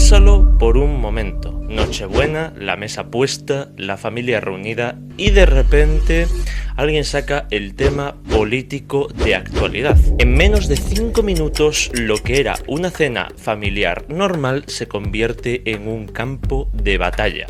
Piénsalo por un momento. Nochebuena, la mesa puesta, la familia reunida y de repente alguien saca el tema político de actualidad. En menos de 5 minutos, lo que era una cena familiar normal se convierte en un campo de batalla.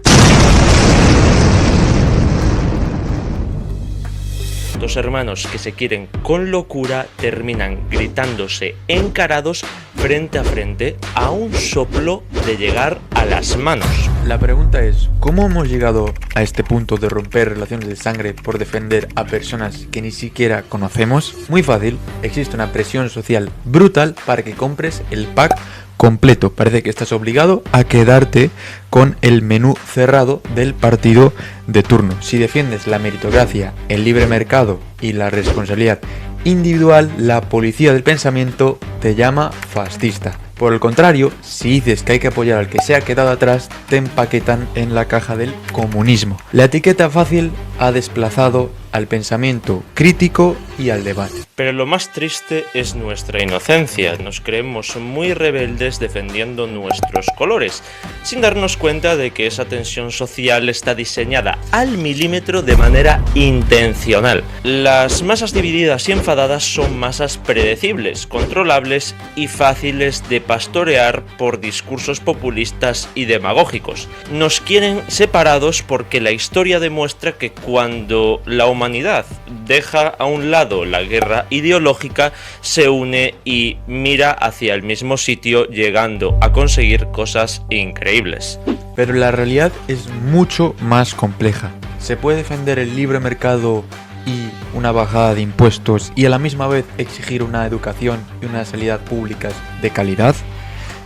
Dos hermanos que se quieren con locura terminan gritándose encarados frente a frente a un soplo de llegar a las manos. La pregunta es, ¿cómo hemos llegado a este punto de romper relaciones de sangre por defender a personas que ni siquiera conocemos? Muy fácil, existe una presión social brutal para que compres el pack completo. Parece que estás obligado a quedarte con el menú cerrado del partido de turno. Si defiendes la meritocracia, el libre mercado y la responsabilidad individual, la policía del pensamiento te llama fascista. Por el contrario, si dices que hay que apoyar al que se ha quedado atrás, te empaquetan en la caja del comunismo. La etiqueta fácil ha desplazado al pensamiento crítico y al debate. Pero lo más triste es nuestra inocencia. Nos creemos muy rebeldes defendiendo nuestros colores, sin darnos cuenta de que esa tensión social está diseñada al milímetro de manera intencional. Las masas divididas y enfadadas son masas predecibles, controlables y fáciles de pastorear por discursos populistas y demagógicos. Nos quieren separados porque la historia demuestra que cuando la humanidad deja a un lado la guerra ideológica, se une y mira hacia el mismo sitio, llegando a conseguir cosas increíbles. Pero la realidad es mucho más compleja. ¿Se puede defender el libre mercado y una bajada de impuestos y a la misma vez exigir una educación y una sanidad públicas de calidad?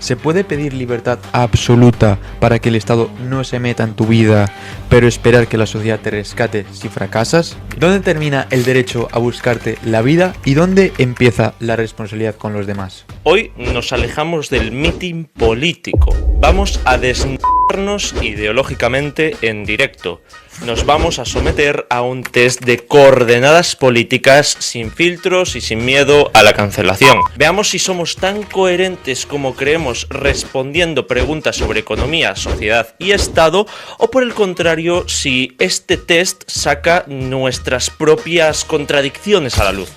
¿Se puede pedir libertad absoluta para que el Estado no se meta en tu vida, pero esperar que la sociedad te rescate si fracasas? ¿Dónde termina el derecho a buscarte la vida y dónde empieza la responsabilidad con los demás? Hoy nos alejamos del mitin político. Vamos a desnudarnos ideológicamente en directo. Nos vamos a someter a un test de coordenadas políticas sin filtros y sin miedo a la cancelación. Veamos si somos tan coherentes como creemos respondiendo preguntas sobre economía, sociedad y Estado, o por el contrario, si este test saca nuestras propias contradicciones a la luz.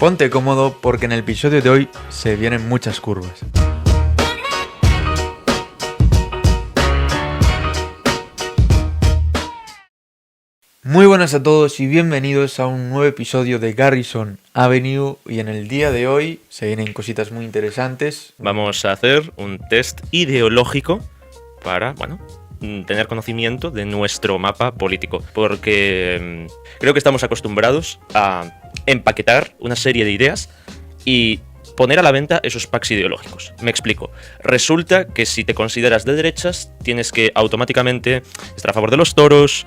Ponte cómodo porque en el episodio de hoy se vienen muchas curvas. Muy buenas a todos y bienvenidos a un nuevo episodio de Garrison Avenue, y en el día de hoy se vienen cositas muy interesantes. Vamos a hacer un test ideológico para, tener conocimiento de nuestro mapa político, porque creo que estamos acostumbrados a empaquetar una serie de ideas y poner a la venta esos packs ideológicos. Me explico. Resulta que si te consideras de derechas, tienes que automáticamente estar a favor de los toros,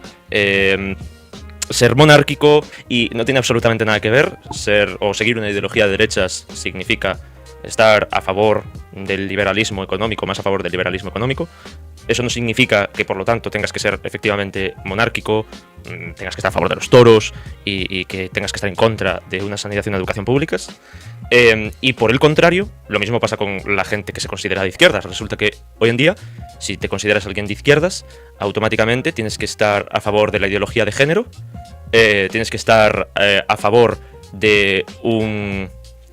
ser monárquico, y no tiene absolutamente nada que ver. Ser o seguir una ideología de derechas significa estar a favor del liberalismo económico, más a favor del liberalismo económico. Eso no significa que, por lo tanto, tengas que ser efectivamente monárquico, tengas que estar a favor de los toros y que tengas que estar en contra de una sanidad y una educación públicas. Y por el contrario, lo mismo pasa con la gente que se considera de izquierdas. Resulta que hoy en día, si te consideras alguien de izquierdas, automáticamente tienes que estar a favor de la ideología de género, tienes que estar a favor de un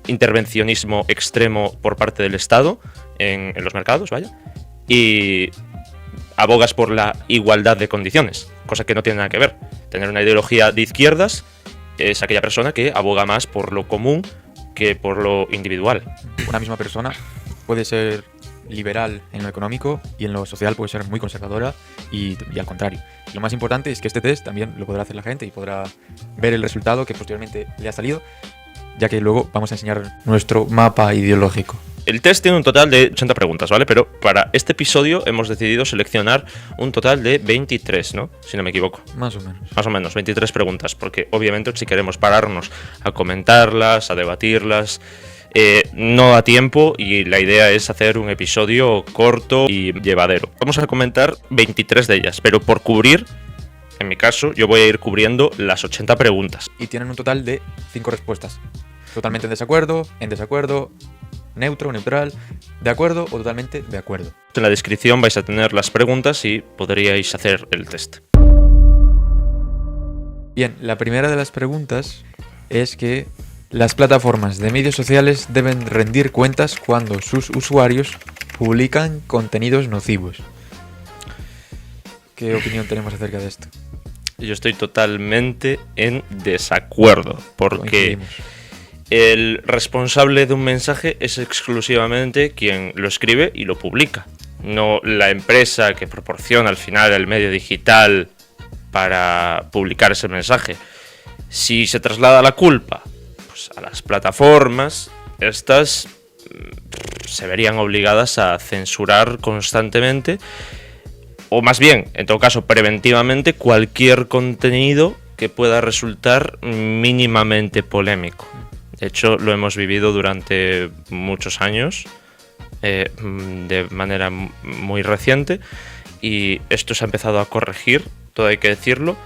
intervencionismo extremo por parte del Estado en los mercados, y abogas por la igualdad de condiciones, cosa que no tiene nada que ver. Tener una ideología de izquierdas es aquella persona que aboga más por lo común que por lo individual. Una misma persona puede ser liberal en lo económico y en lo social puede ser muy conservadora y al contrario. Y lo más importante es que este test también lo podrá hacer la gente y podrá ver el resultado que posteriormente le ha salido, ya que luego vamos a enseñar nuestro mapa ideológico. El test tiene un total de 80 preguntas, ¿vale? Pero para este episodio hemos decidido seleccionar un total de 23, ¿no? Si no me equivoco. Más o menos. Más o menos, 23 preguntas, porque obviamente si queremos pararnos a comentarlas, a debatirlas, no da tiempo, y la idea es hacer un episodio corto y llevadero. Vamos a comentar 23 de ellas, pero por cubrir, en mi caso, yo voy a ir cubriendo las 80 preguntas. Y tienen un total de 5 respuestas. Totalmente en desacuerdo, neutro, neutral, de acuerdo o totalmente de acuerdo. En la descripción vais a tener las preguntas y podríais hacer el test. Bien, la primera de las preguntas es que las plataformas de medios sociales deben rendir cuentas cuando sus usuarios publican contenidos nocivos. ¿Qué opinión tenemos acerca de esto? Yo estoy totalmente en desacuerdo, porque el responsable de un mensaje es exclusivamente quien lo escribe y lo publica, no la empresa que proporciona al final el medio digital para publicar ese mensaje. Si se traslada la culpa pues a las plataformas, estas se verían obligadas a censurar constantemente, o más bien, en todo caso, preventivamente, cualquier contenido que pueda resultar mínimamente polémico. De hecho, lo hemos vivido durante muchos años, de manera muy reciente, y esto se ha empezado a corregir, todo hay que decirlo,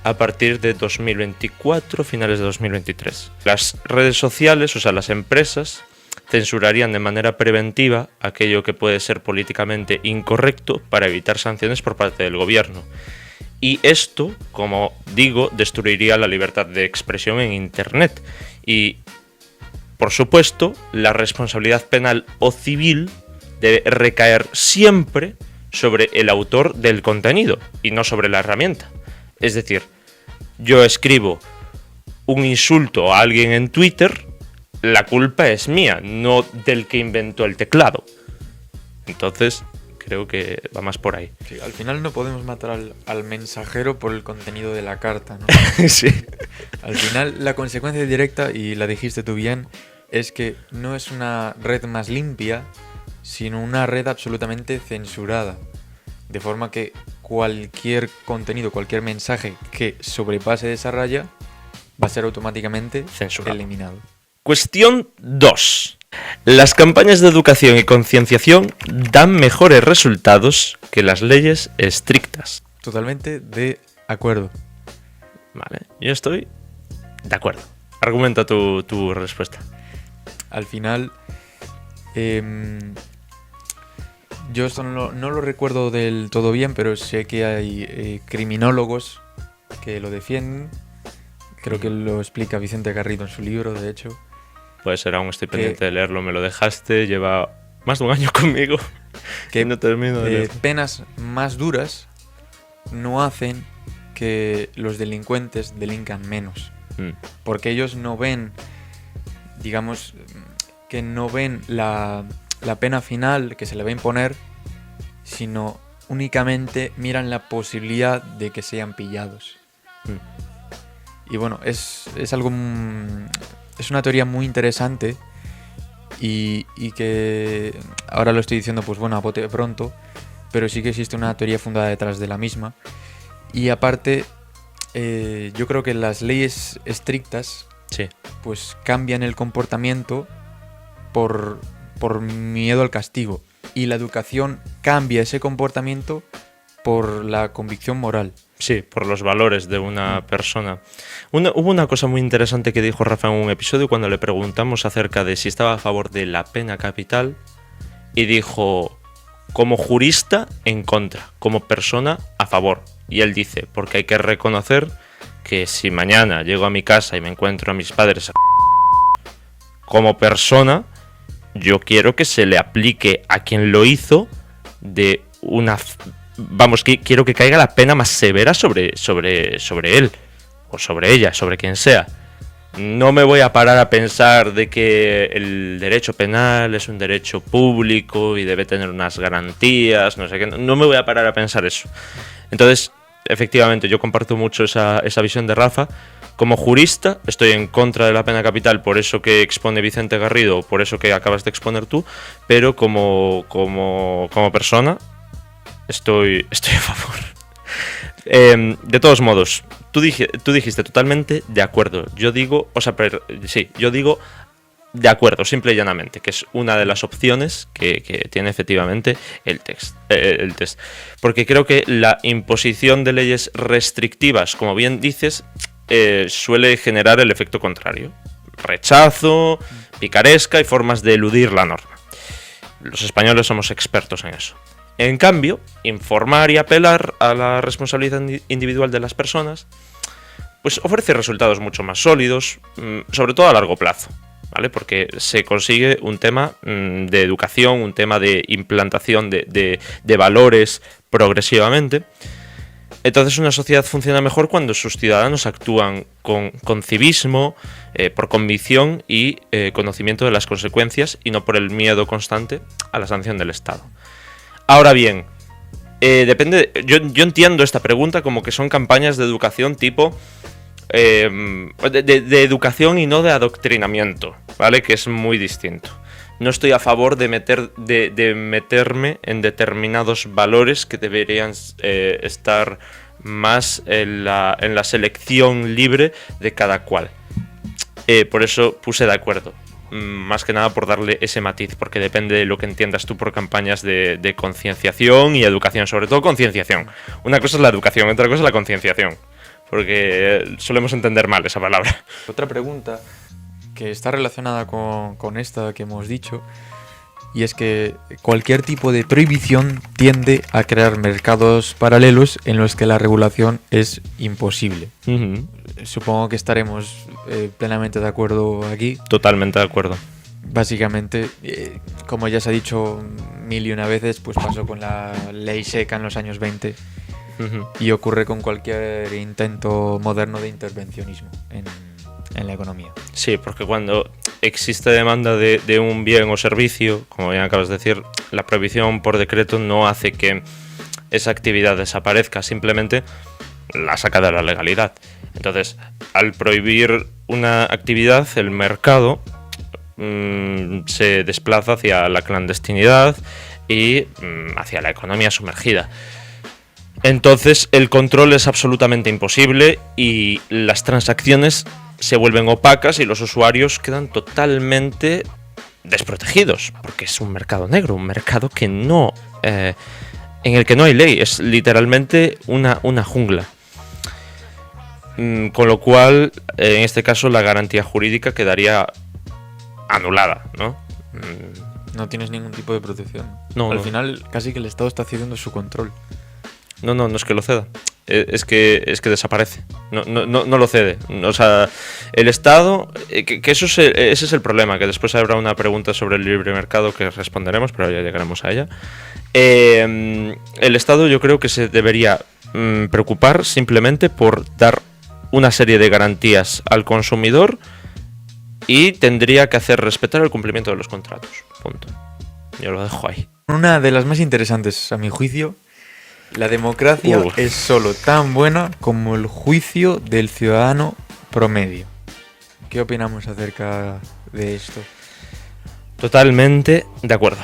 a partir de 2024, finales de 2023. Las redes sociales, o sea, las empresas, censurarían de manera preventiva aquello que puede ser políticamente incorrecto para evitar sanciones por parte del gobierno. Y esto, como digo, destruiría la libertad de expresión en Internet. Y, por supuesto, la responsabilidad penal o civil debe recaer siempre sobre el autor del contenido y no sobre la herramienta. Es decir, yo escribo un insulto a alguien en Twitter, la culpa es mía, no del que inventó el teclado. Entonces, creo que va más por ahí. Sí, al final no podemos matar al mensajero por el contenido de la carta, ¿no? Sí. Al final, la consecuencia directa, y la dijiste tú bien, es que no es una red más limpia, sino una red absolutamente censurada. De forma que cualquier contenido, cualquier mensaje que sobrepase esa raya va a ser automáticamente censurado, eliminado. Cuestión 2. Las campañas de educación y concienciación dan mejores resultados que las leyes estrictas. Totalmente de acuerdo. Vale, yo estoy de acuerdo. Argumenta tu respuesta. Al final, yo esto no lo recuerdo del todo bien, pero sé que hay criminólogos que lo defienden. Creo que lo explica Vicente Garrido en su libro, de hecho. Pues aún estoy pendiente de leerlo, me lo dejaste, lleva más de un año conmigo. Que no termino de leer. Penas más duras no hacen que los delincuentes delincan menos. Porque ellos no ven, digamos, que no ven la pena final que se le va a imponer, sino únicamente miran la posibilidad de que sean pillados. Y bueno, es algo... Es una teoría muy interesante y que ahora lo estoy diciendo pues bueno a bote pronto, pero sí que existe una teoría fundada detrás de la misma. Y aparte, yo creo que las leyes estrictas pues cambian el comportamiento por miedo al castigo, y la educación cambia ese comportamiento por la convicción moral. Sí, por los valores de una persona. Hubo una cosa muy interesante que dijo Rafa en un episodio cuando le preguntamos acerca de si estaba a favor de la pena capital, y dijo, como jurista, en contra, como persona, a favor. Y él dice, porque hay que reconocer que si mañana llego a mi casa y me encuentro a mis padres como persona, yo quiero que se le aplique a quien lo hizo de una... Vamos, que quiero que caiga la pena más severa sobre él, o sobre ella, sobre quien sea. No me voy a parar a pensar de que el derecho penal es un derecho público y debe tener unas garantías, no sé qué. No me voy a parar a pensar eso. Entonces, efectivamente, yo comparto mucho esa visión de Rafa. Como jurista, estoy en contra de la pena capital, por eso que expone Vicente Garrido, por eso que acabas de exponer tú, pero como persona... Estoy a favor. De todos modos, tú dijiste totalmente de acuerdo. Yo digo de acuerdo, simple y llanamente, que es una de las opciones que tiene efectivamente el test. Porque creo que la imposición de leyes restrictivas, como bien dices, suele generar el efecto contrario. rechazo, picaresca y formas de eludir la norma. Los españoles somos expertos en eso. En cambio, informar y apelar a la responsabilidad individual de las personas, pues ofrece resultados mucho más sólidos, sobre todo a largo plazo, ¿vale? Porque se consigue un tema de educación, un tema de implantación de valores progresivamente. Entonces una sociedad funciona mejor cuando sus ciudadanos actúan con civismo, por convicción y conocimiento de las consecuencias y no por el miedo constante a la sanción del Estado. Ahora bien, depende. Yo entiendo esta pregunta como que son campañas de educación tipo de educación y no de adoctrinamiento, ¿vale? Que es muy distinto. No estoy a favor de meterme en determinados valores que deberían estar más en la selección libre de cada cual. Por eso puse de acuerdo. Más que nada por darle ese matiz, porque depende de lo que entiendas tú por campañas de concienciación y educación, sobre todo concienciación. Una cosa es la educación, otra cosa es la concienciación, porque solemos entender mal esa palabra. Otra pregunta que está relacionada con esta que hemos dicho, y es que cualquier tipo de prohibición tiende a crear mercados paralelos en los que la regulación es imposible. Uh-huh. Supongo que estaremos plenamente de acuerdo aquí. Totalmente de acuerdo. Básicamente, como ya se ha dicho mil y una veces, pues pasó con la ley seca en los años 20 Uh-huh. y ocurre con cualquier intento moderno de intervencionismo en la economía. Sí, porque cuando existe demanda de un bien o servicio, como bien acabas de decir, la prohibición por decreto no hace que esa actividad desaparezca, simplemente la saca de la legalidad. Entonces, al prohibir una actividad, el mercado se desplaza hacia la clandestinidad y hacia la economía sumergida. Entonces, el control es absolutamente imposible y las transacciones se vuelven opacas y los usuarios quedan totalmente desprotegidos, porque es un mercado negro, un mercado que no, en el que no hay ley, es literalmente una jungla. Con lo cual, en este caso, la garantía jurídica quedaría anulada, ¿no? No tienes ningún tipo de protección. No, Al no. final, casi que el Estado está cediendo su control. No es que lo ceda. Es que desaparece. No lo cede. O sea, el Estado. Que ese es el problema. Que después habrá una pregunta sobre el libre mercado que responderemos, pero ya llegaremos a ella. El Estado, yo creo que se debería preocupar simplemente por dar una serie de garantías al consumidor y tendría que hacer respetar el cumplimiento de los contratos. Punto. Yo lo dejo ahí. Una de las más interesantes, a mi juicio. La democracia es solo tan buena como el juicio del ciudadano promedio. ¿Qué opinamos acerca de esto? Totalmente de acuerdo.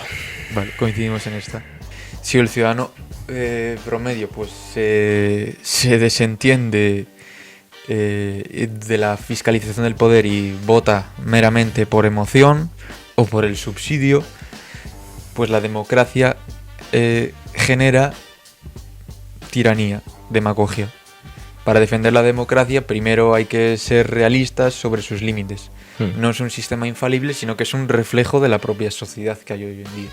Vale, coincidimos en esta. Si el ciudadano promedio pues se desentiende de la fiscalización del poder y vota meramente por emoción o por el subsidio, pues la democracia genera tiranía, demagogia. Para defender la democracia, primero hay que ser realistas sobre sus límites. No es un sistema infalible, sino que es un reflejo de la propia sociedad que hay hoy en día.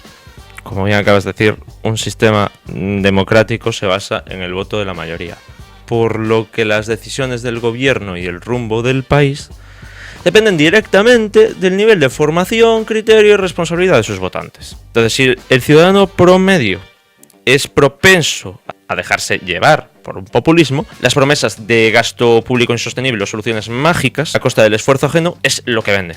Como bien acabas de decir, un sistema democrático se basa en el voto de la mayoría, por lo que las decisiones del gobierno y el rumbo del país dependen directamente del nivel de formación, criterio y responsabilidad de sus votantes. Entonces, si el ciudadano promedio es propenso a dejarse llevar por un populismo, las promesas de gasto público insostenible o soluciones mágicas a costa del esfuerzo ajeno es lo que vende.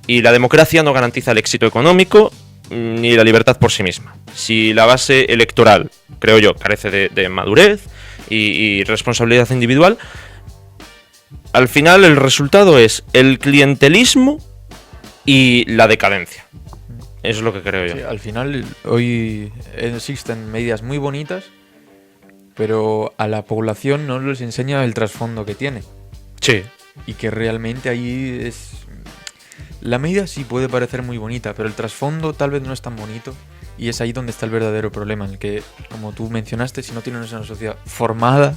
Y la democracia no garantiza el éxito económico ni la libertad por sí misma. Si la base electoral, creo yo, carece de madurez y responsabilidad individual, al final el resultado es el clientelismo y la decadencia. Eso es lo que creo yo. Sí, al final, hoy existen medidas muy bonitas, pero a la población no les enseña el trasfondo que tiene. Sí. Y que realmente ahí es... La medida sí puede parecer muy bonita, pero el trasfondo tal vez no es tan bonito. Y es ahí donde está el verdadero problema, en el que, como tú mencionaste, si no tienes una sociedad formada,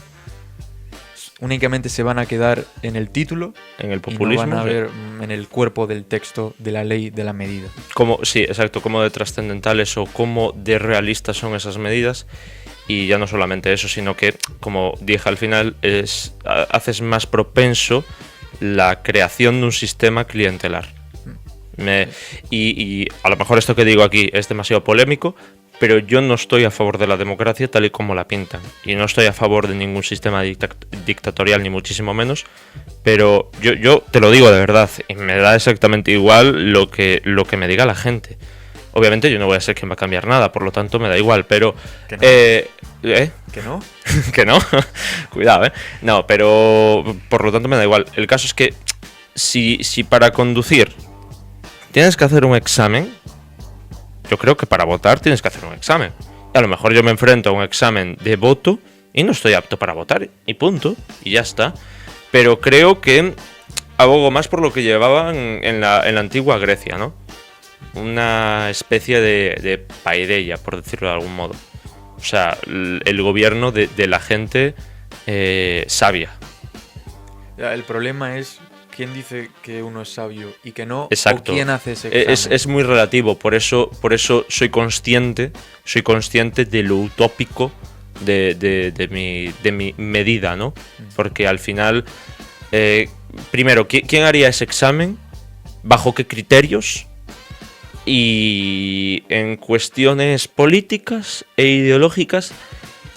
únicamente se van a quedar en el título, en el populismo, y no van a sí. ver en el cuerpo del texto de la ley, de la medida. Sí, exacto, cómo de trascendentales o cómo de realistas son esas medidas. Y ya no solamente eso, sino que, como dije al final, haces más propenso la creación de un sistema clientelar. Y a lo mejor esto que digo aquí es demasiado polémico, pero yo no estoy a favor de la democracia tal y como la pintan. Y no estoy a favor de ningún sistema dictatorial, ni muchísimo menos. Pero yo te lo digo de verdad, y me da exactamente igual lo que me diga la gente. Obviamente yo no voy a ser quien va a cambiar nada, por lo tanto me da igual, pero... ¿Que no? ¿Que no? ¿Que no? Cuidado, No, pero por lo tanto me da igual. El caso es que si para conducir tienes que hacer un examen, yo creo que para votar tienes que hacer un examen. Y a lo mejor yo me enfrento a un examen de voto y no estoy apto para votar, y punto, y ya está. Pero creo que abogo más por lo que llevaban en la antigua Grecia, ¿no? Una especie de paideia, por decirlo de algún modo. O sea, el gobierno de la gente sabia. El problema es quién dice que uno es sabio y que no. Exacto. O quién hace ese examen. Es muy relativo, por eso soy consciente de lo utópico de mi medida, ¿no? Porque al final, primero, ¿quién haría ese examen? ¿Bajo qué criterios? Y en cuestiones políticas e ideológicas,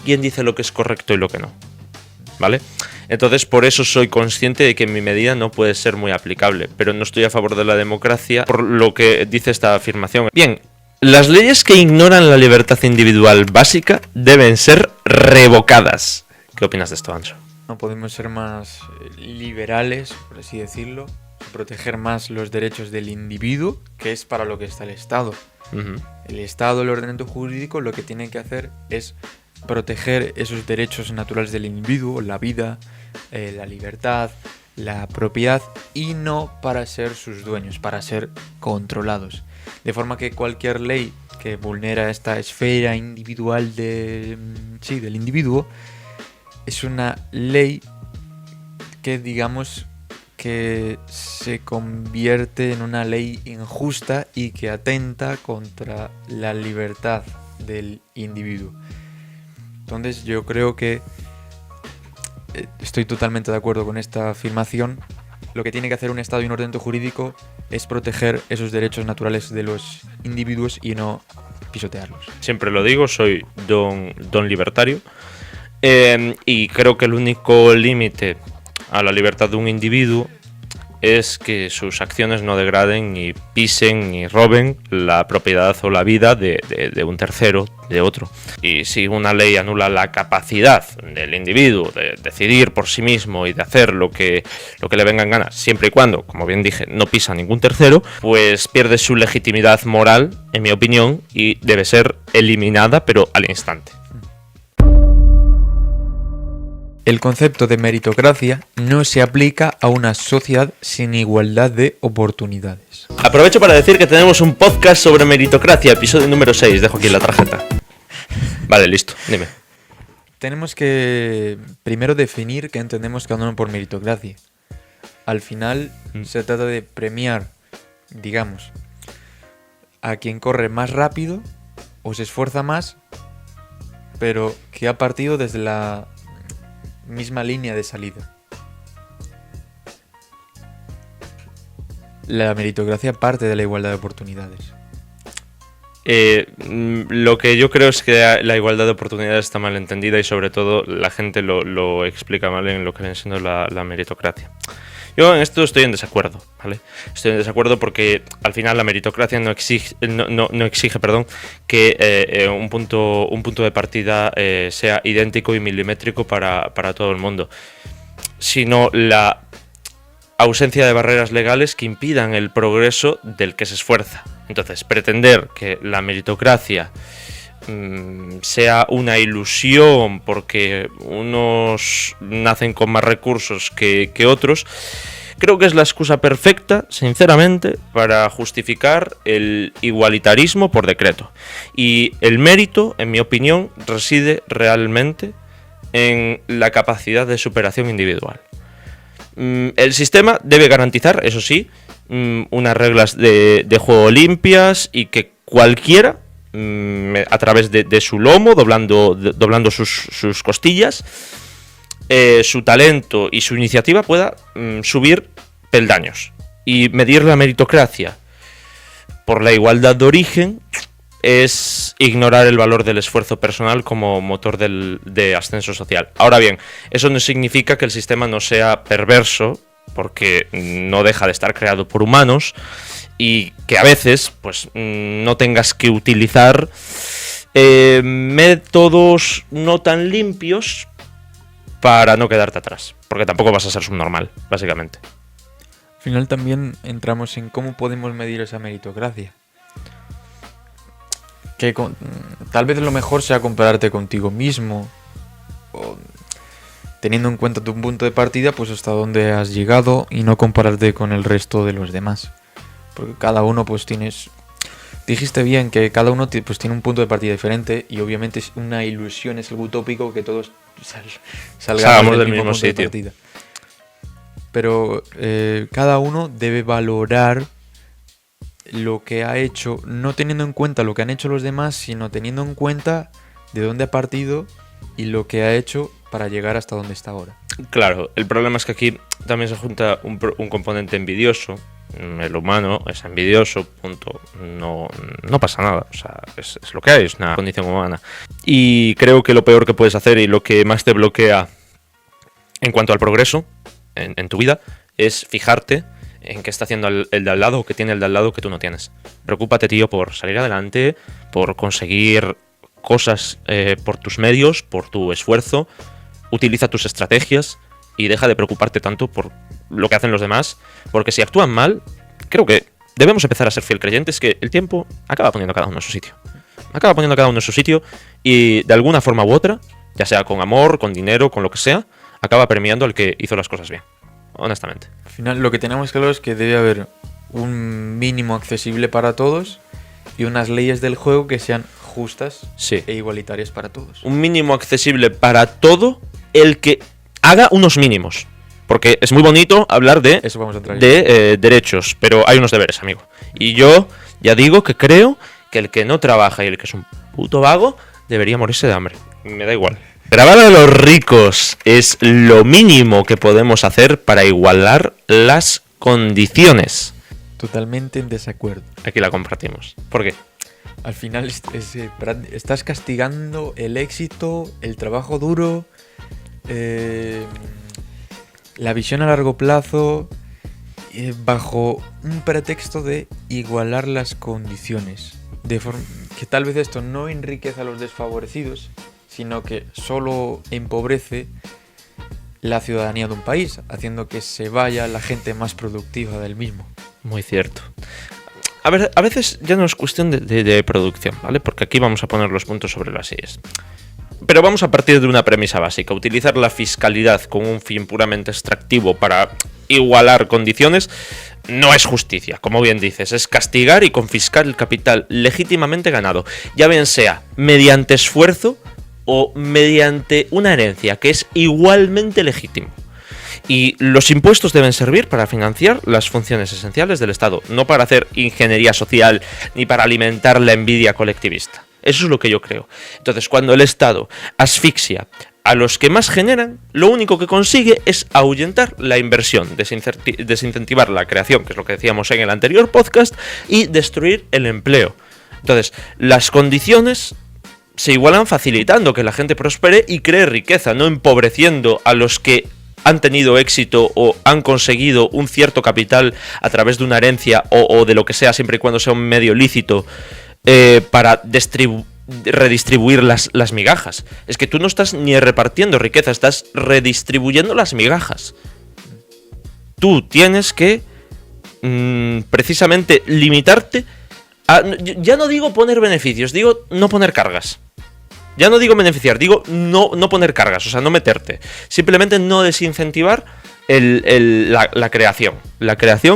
¿quién dice lo que es correcto y lo que no? ¿Vale? Entonces, por eso soy consciente de que mi medida no puede ser muy aplicable, pero no estoy a favor de la democracia por lo que dice esta afirmación. Bien, las leyes que ignoran la libertad individual básica deben ser revocadas. ¿Qué opinas de esto, Anso? No podemos ser más liberales, por así decirlo, proteger más los derechos del individuo, que es para lo que está el Estado. Uh-huh. El Estado, el ordenamiento jurídico, lo que tiene que hacer es proteger esos derechos naturales del individuo, la vida, la libertad, la propiedad, y no para ser sus dueños, para ser controlados. De forma que cualquier ley que vulnera esta esfera individual del individuo es una ley que, digamos, que se convierte en una ley injusta y que atenta contra la libertad del individuo. Entonces yo creo que estoy totalmente de acuerdo con esta afirmación. Lo que tiene que hacer un Estado y un ordenamiento jurídico es proteger esos derechos naturales de los individuos y no pisotearlos. Siempre lo digo, soy don libertario, y creo que el único límite a la libertad de un individuo es que sus acciones no degraden ni pisen ni roben la propiedad o la vida de un tercero, de otro. Y si una ley anula la capacidad del individuo de decidir por sí mismo y de hacer lo que le venga en gana, siempre y cuando, como bien dije, no pisa ningún tercero, pues pierde su legitimidad moral, en mi opinión, y debe ser eliminada, pero al instante. El concepto de meritocracia no se aplica a una sociedad sin igualdad de oportunidades. Aprovecho para decir que tenemos un podcast sobre meritocracia, episodio número 6. Dejo aquí la tarjeta. Vale, listo, dime. Tenemos que primero definir qué entendemos cada uno por meritocracia. Al final se trata de premiar, digamos, a quien corre más rápido o se esfuerza más, pero que ha partido desde la misma línea de salida. La meritocracia parte de la igualdad de oportunidades. Lo que yo creo es que la igualdad de oportunidades está mal entendida y sobre todo la gente lo explica mal en lo que viene siendo la meritocracia. Yo en esto estoy en desacuerdo, ¿vale? Estoy en desacuerdo porque al final la meritocracia no exige que un punto de partida sea idéntico y milimétrico para todo el mundo, sino la ausencia de barreras legales que impidan el progreso del que se esfuerza. Entonces, pretender que la meritocracia sea una ilusión porque unos nacen con más recursos que otros, creo que es la excusa perfecta, sinceramente, para justificar el igualitarismo por decreto. Y el mérito, en mi opinión, reside realmente en la capacidad de superación individual. El sistema debe garantizar, eso sí, unas reglas de juego limpias y que cualquiera, a través de su lomo, doblando sus costillas, su talento y su iniciativa pueda subir peldaños. Y medir la meritocracia por la igualdad de origen es ignorar el valor del esfuerzo personal como motor de ascenso social. Ahora bien, eso no significa que el sistema no sea perverso, porque no deja de estar creado por humanos, y que a veces pues no tengas que utilizar métodos no tan limpios para no quedarte atrás, porque tampoco vas a ser subnormal, básicamente. Al final también entramos en cómo podemos medir esa meritocracia. Que tal vez lo mejor sea compararte contigo mismo, o teniendo en cuenta tu punto de partida, pues hasta dónde has llegado, y no compararte con el resto de los demás. Porque cada uno pues dijiste bien que cada uno pues tiene un punto de partida diferente, y obviamente es una ilusión, es algo utópico que todos salgamos del mismo punto sitio de partida. Pero cada uno debe valorar lo que ha hecho, no teniendo en cuenta lo que han hecho los demás, sino teniendo en cuenta de dónde ha partido y lo que ha hecho para llegar hasta donde está ahora. Claro, el problema es que aquí también se junta un componente envidioso. El humano es envidioso, punto. No pasa nada, o sea, es lo que hay, es una condición humana. Y creo que lo peor que puedes hacer y lo que más te bloquea en cuanto al progreso en tu vida es fijarte en qué está haciendo el de al lado o qué tiene el de al lado que tú no tienes. Preocúpate, tío, por salir adelante, por conseguir cosas por tus medios, por tu esfuerzo. Utiliza tus estrategias y deja de preocuparte tanto por lo que hacen los demás, porque si actúan mal, creo que debemos empezar a ser fiel creyentes que el tiempo acaba poniendo a cada uno en su sitio. Acaba poniendo a cada uno en su sitio y de alguna forma u otra, ya sea con amor, con dinero, con lo que sea, acaba premiando al que hizo las cosas bien. Honestamente. Al final lo que tenemos claro es que debe haber un mínimo accesible para todos y unas leyes del juego que sean justas, sí, e igualitarias para todos. Un mínimo accesible para todo el que haga unos mínimos. Porque es muy bonito hablar de derechos, pero hay unos deberes, amigo. Y yo ya digo que creo que el que no trabaja y el que es un puto vago debería morirse de hambre. Me da igual. Grabar a los ricos es lo mínimo que podemos hacer para igualar las condiciones. Totalmente en desacuerdo. Aquí la compartimos. ¿Por qué? Al final estás castigando el éxito, el trabajo duro, la visión a largo plazo, bajo un pretexto de igualar las condiciones. Que tal vez esto no enriquece a los desfavorecidos, sino que solo empobrece la ciudadanía de un país, haciendo que se vaya la gente más productiva del mismo. Muy cierto. A ver, a veces ya no es cuestión de producción, ¿vale? Porque aquí vamos a poner los puntos sobre las sillas. Pero vamos a partir de una premisa básica. Utilizar la fiscalidad con un fin puramente extractivo para igualar condiciones no es justicia, como bien dices. Es castigar y confiscar el capital legítimamente ganado, ya bien sea mediante esfuerzo o mediante una herencia, que es igualmente legítimo. Y los impuestos deben servir para financiar las funciones esenciales del Estado, no para hacer ingeniería social ni para alimentar la envidia colectivista. Eso es lo que yo creo. Entonces, cuando el Estado asfixia a los que más generan, lo único que consigue es ahuyentar la inversión, desincentivar la creación, que es lo que decíamos en el anterior podcast, y destruir el empleo. Entonces, las condiciones se igualan facilitando que la gente prospere y cree riqueza, no empobreciendo a los que han tenido éxito o han conseguido un cierto capital a través de una herencia o de lo que sea, siempre y cuando sea un medio lícito, para redistribuir las migajas. Es que tú no estás ni repartiendo riqueza, estás redistribuyendo las migajas. Tú tienes que precisamente limitarte a, ya no digo poner beneficios, digo no poner cargas. Ya no digo beneficiar, digo no poner cargas, o sea, no meterte. Simplemente no desincentivar la creación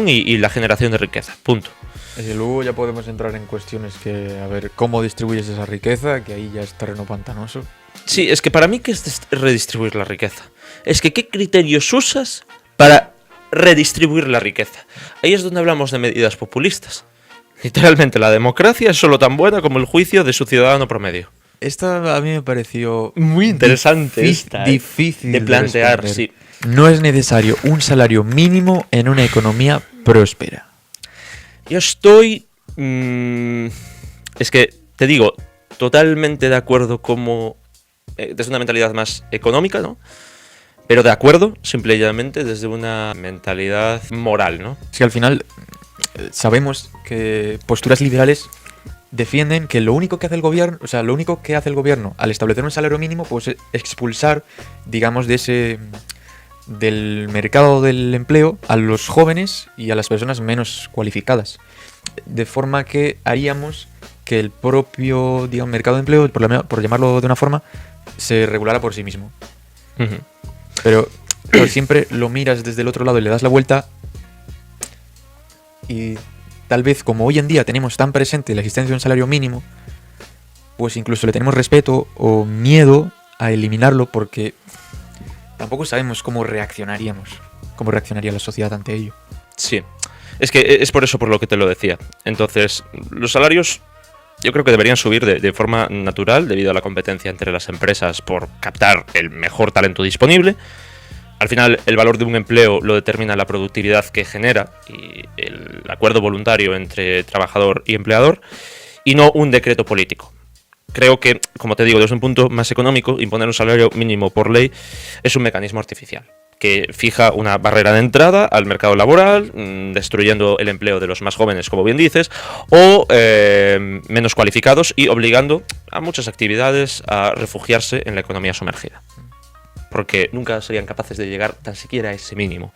y la generación de riqueza. Punto. Y luego ya podemos entrar en cuestiones que, a ver, cómo distribuyes esa riqueza, que ahí ya es terreno pantanoso. Sí, es que para mí, ¿qué es redistribuir la riqueza? Es que ¿qué criterios usas para redistribuir la riqueza? Ahí es donde hablamos de medidas populistas. Literalmente, la democracia es solo tan buena como el juicio de su ciudadano promedio. Esta a mí me pareció Muy interesante difícil de plantear, responder. sí. No es necesario un salario mínimo en una economía próspera. Yo estoy... es que, te digo, totalmente de acuerdo como... desde una mentalidad más económica, ¿no? Pero de acuerdo, simplemente desde una mentalidad moral, ¿no? Es que al final sabemos que posturas liberales defienden que lo único que hace el gobierno, o sea, lo único que hace el gobierno al establecer un salario mínimo, pues es expulsar, digamos, del mercado del empleo a los jóvenes y a las personas menos cualificadas. De forma que haríamos que el propio, digamos, mercado de empleo, por llamarlo de una forma, se regulara por sí mismo. Uh-huh. Pero siempre lo miras desde el otro lado y le das la vuelta y tal vez como hoy en día tenemos tan presente la existencia de un salario mínimo, pues incluso le tenemos respeto o miedo a eliminarlo porque tampoco sabemos cómo reaccionaría la sociedad ante ello. Sí, es que es por eso por lo que te lo decía. Entonces, los salarios yo creo que deberían subir de forma natural debido a la competencia entre las empresas por captar el mejor talento disponible. Al final, el valor de un empleo lo determina la productividad que genera y el acuerdo voluntario entre trabajador y empleador, y no un decreto político. Creo que, como te digo, desde un punto más económico, imponer un salario mínimo por ley es un mecanismo artificial que fija una barrera de entrada al mercado laboral, destruyendo el empleo de los más jóvenes, como bien dices, o menos cualificados y obligando a muchas actividades a refugiarse en la economía sumergida. Porque nunca serían capaces de llegar tan siquiera a ese mínimo.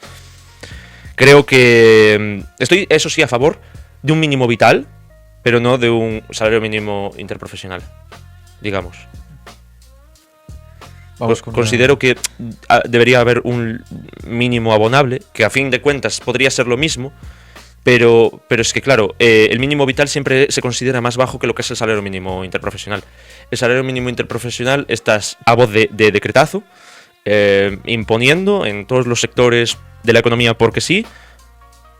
Creo que estoy, eso sí, a favor de un mínimo vital, pero no de un salario mínimo interprofesional, digamos. Considero que debería haber un mínimo abonable, que a fin de cuentas podría ser lo mismo, pero es que, claro, el mínimo vital siempre se considera más bajo que lo que es el salario mínimo interprofesional. El salario mínimo interprofesional estás a voz de decretazo, imponiendo en todos los sectores de la economía porque sí,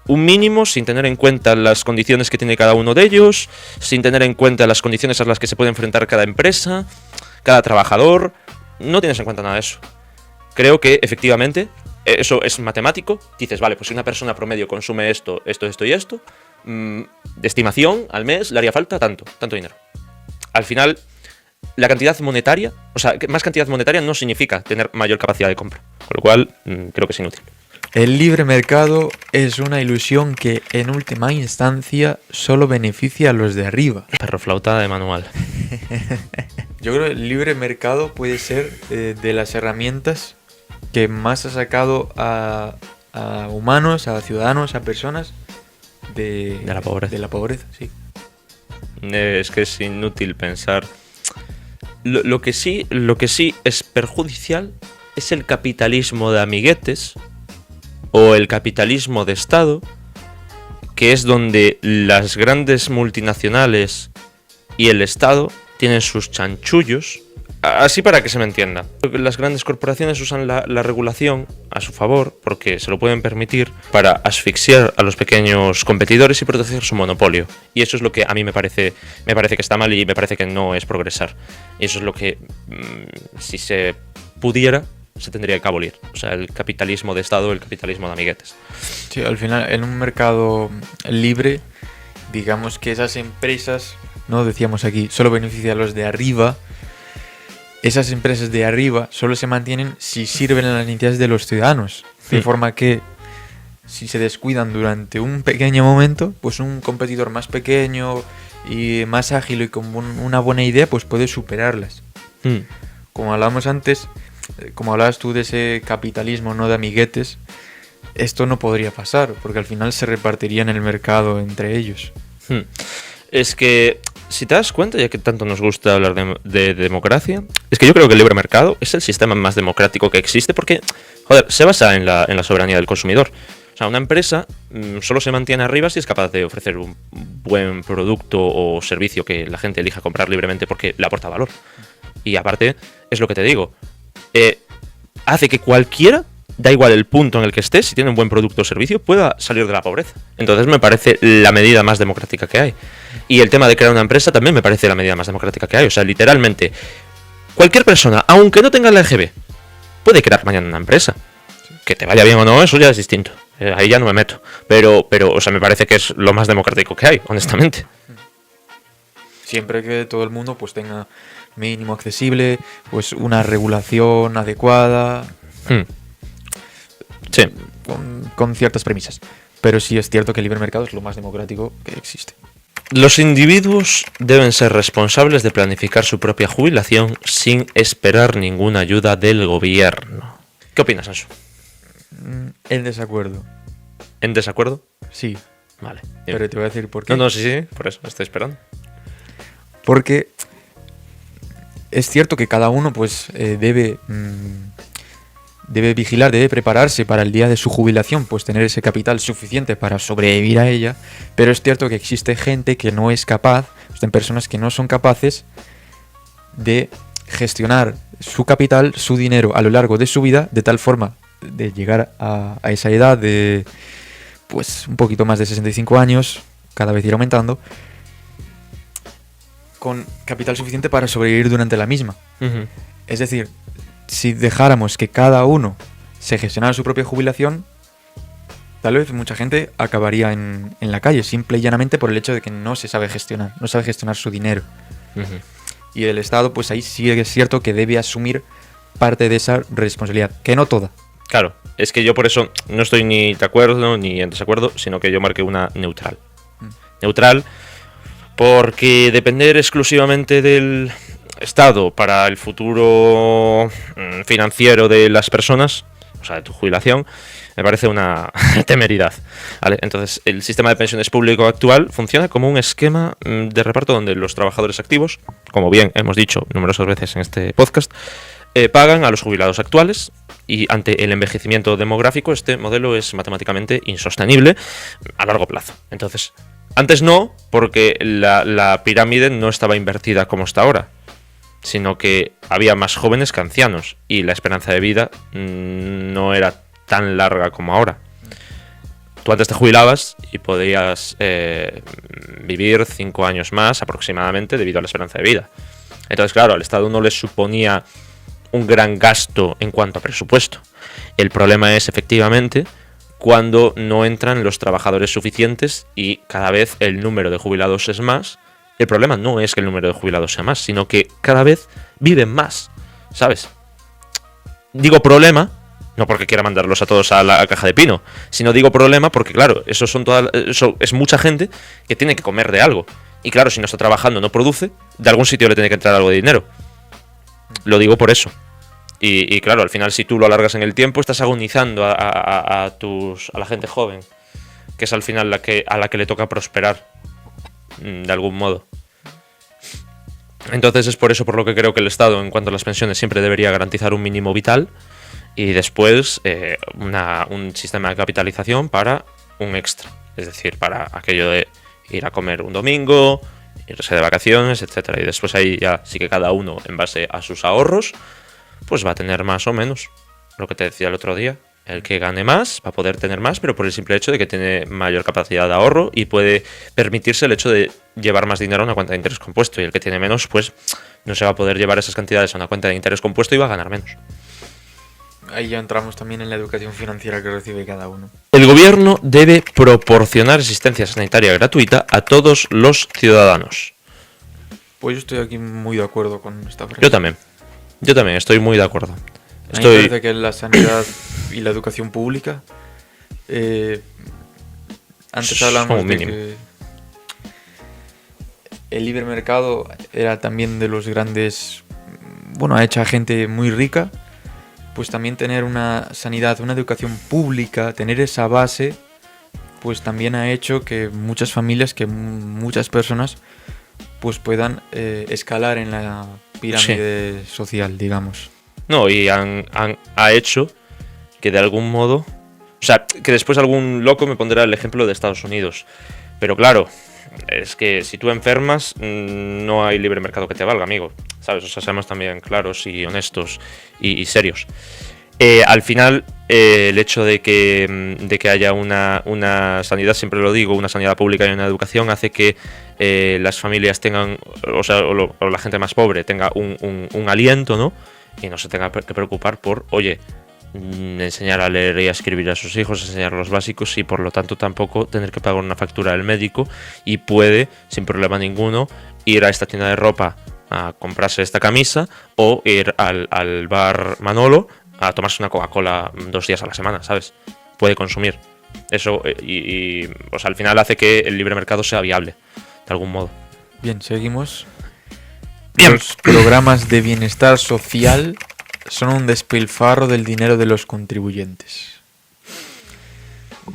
un mínimo sin tener en cuenta las condiciones que tiene cada uno de ellos, sin tener en cuenta las condiciones a las que se puede enfrentar cada empresa, cada trabajador. No tienes en cuenta nada de eso. Creo que efectivamente eso es matemático. Dices, vale, pues si una persona promedio consume esto y esto, de estimación al mes le haría falta tanto dinero. Al final, la cantidad monetaria, o sea, más cantidad monetaria no significa tener mayor capacidad de compra. Con lo cual, creo que es inútil. El libre mercado es una ilusión que, en última instancia, solo beneficia a los de arriba. Perro flauta de manual. Yo creo que el libre mercado puede ser de las herramientas que más ha sacado a humanos, a ciudadanos, a personas de la pobreza. De la pobreza, sí. Es que es inútil pensar. Lo que sí es perjudicial es el capitalismo de amiguetes o el capitalismo de Estado, que es donde las grandes multinacionales y el Estado tienen sus chanchullos. Así para que se me entienda. Las grandes corporaciones usan la regulación a su favor porque se lo pueden permitir para asfixiar a los pequeños competidores y proteger su monopolio. Y eso es lo que a mí me parece que está mal y me parece que no es progresar. Y eso es lo que, si se pudiera, se tendría que abolir. O sea, el capitalismo de Estado, el capitalismo de amiguetes. Sí, al final, en un mercado libre, digamos que esas empresas, no decíamos aquí, solo beneficia a los de arriba. Esas empresas de arriba solo se mantienen si sirven a las necesidades de los ciudadanos. De forma que, si se descuidan durante un pequeño momento, pues un competidor más pequeño y más ágil y con una buena idea, pues puede superarlas. Como hablábamos antes, como hablabas tú de ese capitalismo, no de amiguetes, esto no podría pasar, porque al final se repartiría en el mercado entre ellos. Es que, si te das cuenta, ya que tanto nos gusta hablar de democracia, es que yo creo que el libre mercado es el sistema más democrático que existe porque, joder, se basa en la soberanía del consumidor. O sea, una empresa solo se mantiene arriba si es capaz de ofrecer un buen producto o servicio que la gente elija comprar libremente porque le aporta valor. Y aparte, es lo que te digo, hace que cualquiera, da igual el punto en el que esté, si tiene un buen producto o servicio, pueda salir de la pobreza. Entonces me parece la medida más democrática que hay. Y el tema de crear una empresa también me parece la medida más democrática que hay. O sea, literalmente, cualquier persona, aunque no tenga la EGB, puede crear mañana una empresa. Que te vaya bien o no, eso ya es distinto. Ahí ya no me meto. Pero, o sea, me parece que es lo más democrático que hay, honestamente. Siempre que todo el mundo pues tenga mínimo accesible, pues una regulación adecuada, Sí. con ciertas premisas. Pero sí es cierto que el libre mercado es lo más democrático que existe. Los individuos deben ser responsables de planificar su propia jubilación sin esperar ninguna ayuda del gobierno. ¿Qué opinas, Ansu? En desacuerdo. ¿En desacuerdo? Sí. Vale. Pero te voy a decir por qué. No, sí, por eso estoy esperando. Porque es cierto que cada uno pues debe vigilar, debe prepararse para el día de su jubilación, pues tener ese capital suficiente para sobrevivir a ella, pero es cierto que existe gente que no es capaz, existen personas que no son capaces de gestionar su capital, su dinero a lo largo de su vida, de tal forma de llegar a esa edad de pues un poquito más de 65 años, cada vez ir aumentando, con capital suficiente para sobrevivir durante la misma. Uh-huh. Es decir, si dejáramos que cada uno se gestionara su propia jubilación, tal vez mucha gente acabaría en la calle, simple y llanamente por el hecho de que no se sabe gestionar, no sabe gestionar su dinero. Uh-huh. Y el Estado, pues ahí sí es cierto que debe asumir parte de esa responsabilidad, que no toda. Claro, es que yo por eso no estoy ni de acuerdo ni en desacuerdo, sino que yo marqué una neutral. Neutral porque depender exclusivamente del Estado para el futuro financiero de las personas, o sea, de tu jubilación, me parece una temeridad. ¿Vale? Entonces, el sistema de pensiones público actual funciona como un esquema de reparto donde los trabajadores activos, como bien hemos dicho numerosas veces en este podcast, pagan a los jubilados actuales, y ante el envejecimiento demográfico este modelo es matemáticamente insostenible a largo plazo. Entonces, antes no, porque la pirámide no estaba invertida como está ahora, sino que había más jóvenes que ancianos y la esperanza de vida no era tan larga como ahora. Tú antes te jubilabas y podías vivir 5 años más aproximadamente debido a la esperanza de vida. Entonces, claro, al Estado no le suponía un gran gasto en cuanto a presupuesto. El problema es, efectivamente, cuando no entran los trabajadores suficientes y cada vez el número de jubilados es más. El problema no es que el número de jubilados sea más, sino que cada vez viven más, ¿sabes? Digo problema, no porque quiera mandarlos a todos a la caja de pino, sino digo problema porque, claro, eso es mucha gente que tiene que comer de algo. Y claro, si no está trabajando, no produce, de algún sitio le tiene que entrar algo de dinero. Lo digo por eso. Y claro, al final, si tú lo alargas en el tiempo, estás agonizando a la gente joven, que es al final a la que le toca prosperar de algún modo. Entonces es por eso por lo que creo que el Estado, en cuanto a las pensiones, siempre debería garantizar un mínimo vital y después un sistema de capitalización para un extra. Es decir, para aquello de ir a comer un domingo, irse de vacaciones, etcétera. Y después ahí ya sí que cada uno, en base a sus ahorros, pues va a tener más o menos lo que te decía el otro día. El que gane más va a poder tener más, pero por el simple hecho de que tiene mayor capacidad de ahorro y puede permitirse el hecho de llevar más dinero a una cuenta de interés compuesto. Y el que tiene menos, pues no se va a poder llevar esas cantidades a una cuenta de interés compuesto y va a ganar menos. Ahí ya entramos también en la educación financiera que recibe cada uno. El gobierno debe proporcionar asistencia sanitaria gratuita a todos los ciudadanos. Pues yo estoy aquí muy de acuerdo con esta frase. Yo también estoy muy de acuerdo. A mí me parece que la sanidad y la educación pública, antes hablábamos de que el libre mercado era también de los grandes, bueno, ha hecho a gente muy rica, pues también tener una sanidad, una educación pública, tener esa base, pues también ha hecho que muchas familias, que muchas personas, pues puedan escalar en la pirámide social, digamos. No, y ha hecho que de algún modo... O sea, que después algún loco me pondrá el ejemplo de Estados Unidos. Pero claro, es que si tú enfermas, no hay libre mercado que te valga, amigo. ¿Sabes? O sea, seamos también claros y honestos y serios. Al final, el hecho de que haya una sanidad, siempre lo digo, una sanidad pública y una educación, hace que las familias tengan, o la gente más pobre tenga un aliento, ¿no? Y no se tenga que preocupar por, oye, enseñar a leer y a escribir a sus hijos, enseñar los básicos, y por lo tanto tampoco tener que pagar una factura del médico, y puede, sin problema ninguno, ir a esta tienda de ropa a comprarse esta camisa o ir al bar Manolo a tomarse una Coca-Cola 2 días a la semana, ¿sabes? Puede consumir eso o sea, al final hace que el libre mercado sea viable, de algún modo. Bien, seguimos. Bien. Los programas de bienestar social son un despilfarro del dinero de los contribuyentes.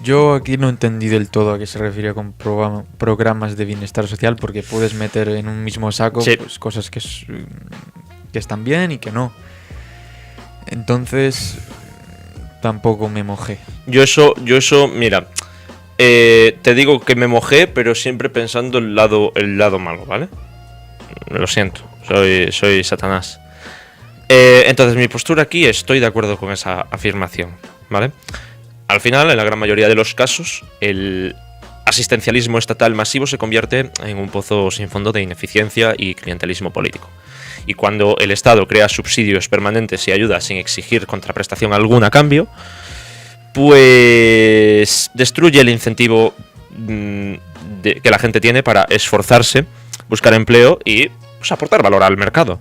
Yo aquí no entendí del todo a qué se refiere con programas de bienestar social, porque puedes meter en un mismo saco sí, pues, cosas que están bien y que no. Entonces, tampoco me mojé. Yo eso, mira, te digo que me mojé, pero siempre pensando el lado malo, ¿vale? Lo siento, soy Satanás. Entonces, mi postura aquí, estoy de acuerdo con esa afirmación, ¿vale? Al final, en la gran mayoría de los casos, el asistencialismo estatal masivo se convierte en un pozo sin fondo de ineficiencia y clientelismo político. Y cuando el Estado crea subsidios permanentes y ayuda sin exigir contraprestación alguna a cambio, pues destruye el incentivo que la gente tiene para esforzarse, buscar empleo y pues, aportar valor al mercado.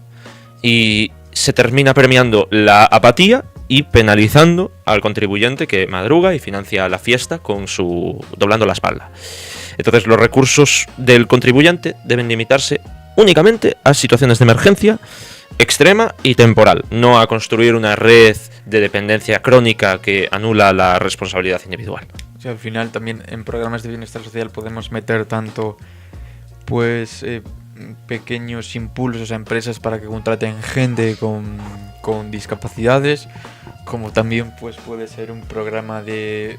Y se termina premiando la apatía y penalizando al contribuyente que madruga y financia la fiesta doblando la espalda. Entonces, los recursos del contribuyente deben limitarse únicamente a situaciones de emergencia extrema y temporal, no a construir una red de dependencia crónica que anula la responsabilidad individual. O sea, al final también en programas de bienestar social podemos meter tanto pues pequeños impulsos a empresas para que contraten gente con discapacidades, como también pues puede ser un programa de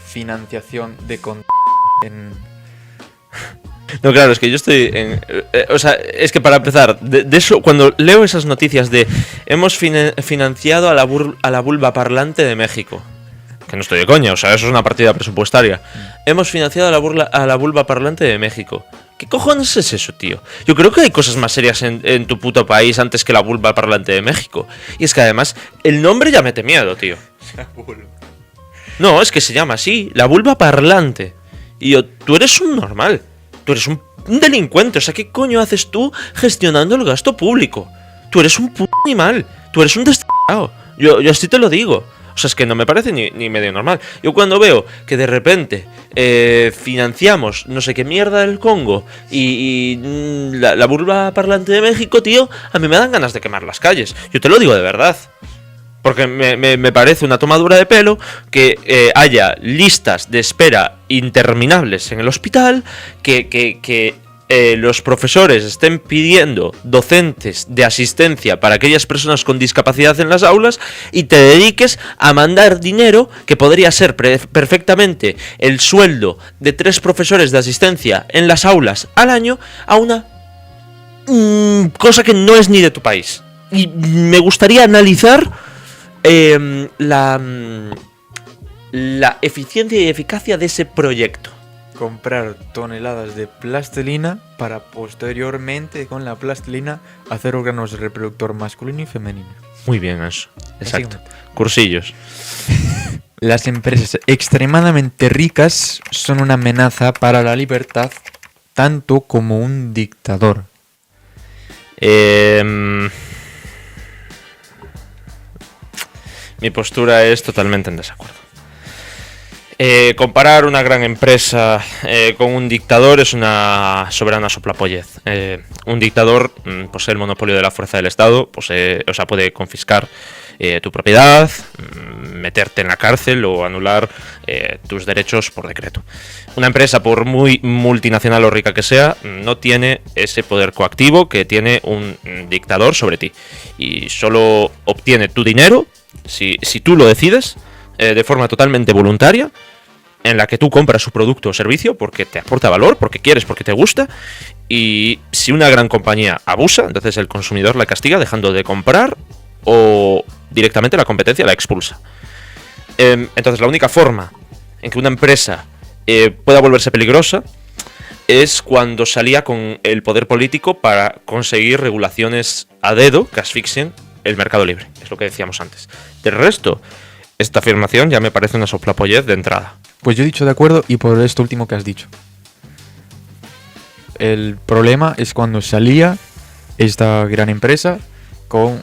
financiación de No, claro, es que yo estoy o sea, es que para empezar, de eso, cuando leo esas noticias de hemos financiado a la vulva parlante de México, que no estoy de coña, o sea, eso es una partida presupuestaria. Hemos financiado a la vulva parlante de México. ¿Qué cojones es eso, tío? Yo creo que hay cosas más serias en tu puto país antes que la vulva parlante de México. Y es que además, el nombre ya mete miedo, tío. No, es que se llama así, la vulva parlante. Y tú eres un normal. Tú eres un delincuente, o sea, ¿qué coño haces tú gestionando el gasto público? Tú eres un puto animal, tú eres un desgraciado. Yo así te lo digo. O sea, es que no me parece ni medio normal. Yo cuando veo que de repente financiamos no sé qué mierda del Congo y la vulva parlante de México, tío, a mí me dan ganas de quemar las calles. Yo te lo digo de verdad. Porque me parece una tomadura de pelo que haya listas de espera interminables en el hospital, que los profesores estén pidiendo docentes de asistencia para aquellas personas con discapacidad en las aulas y te dediques a mandar dinero que podría ser perfectamente el sueldo de 3 profesores de asistencia en las aulas al año a una cosa que no es ni de tu país. Y me gustaría analizar la eficiencia y eficacia de ese proyecto. Comprar toneladas de plastilina para posteriormente con la plastilina hacer órganos de reproductor masculino y femenino. Muy bien eso, exacto. Cursillos. Las empresas extremadamente ricas son una amenaza para la libertad, tanto como un dictador. Mi postura es totalmente en desacuerdo. Comparar una gran empresa con un dictador es una soberana soplapollez. Un dictador posee el monopolio de la fuerza del Estado, puede confiscar tu propiedad, meterte en la cárcel o anular tus derechos por decreto. Una empresa, por muy multinacional o rica que sea, no tiene ese poder coactivo que tiene un dictador sobre ti. Y solo obtiene tu dinero, si tú lo decides, de forma totalmente voluntaria, en la que tú compras su producto o servicio porque te aporta valor, porque quieres, porque te gusta. Y si una gran compañía abusa, entonces el consumidor la castiga dejando de comprar o directamente la competencia la expulsa. Entonces la única forma en que una empresa pueda volverse peligrosa es cuando salía con el poder político para conseguir regulaciones a dedo que asfixien el mercado libre. Es lo que decíamos antes. Del resto, esta afirmación ya me parece una soplapollez de entrada. Pues yo he dicho de acuerdo y por esto último que has dicho. El problema es cuando salía esta gran empresa con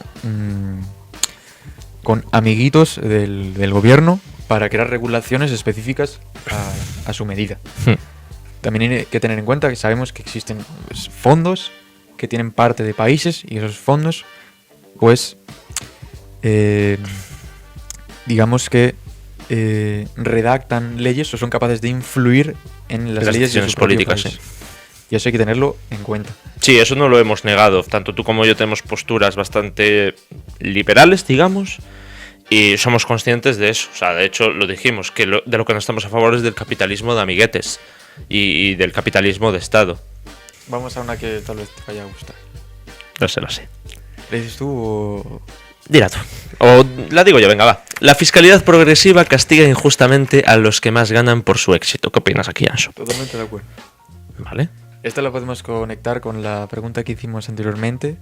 amiguitos del gobierno para crear regulaciones específicas a su medida. También hay que tener en cuenta que sabemos que existen fondos que tienen parte de países y esos fondos, pues, digamos que redactan leyes o son capaces de influir en las leyes de sus políticas. Sí. Y eso hay que tenerlo en cuenta. Sí, eso no lo hemos negado. Tanto tú como yo tenemos posturas bastante liberales, digamos, y somos conscientes de eso. O sea, de hecho, lo dijimos, que de lo que no estamos a favor es del capitalismo de amiguetes y del capitalismo de Estado. Vamos a una que tal vez te vaya a gustar. No sé, lo sé. ¿Le dices tú o...? Dila tú. O la digo yo, venga, va. La fiscalidad progresiva castiga injustamente a los que más ganan por su éxito. ¿Qué opinas aquí, Anso? Totalmente de acuerdo. Vale. Esta la podemos conectar con la pregunta que hicimos anteriormente.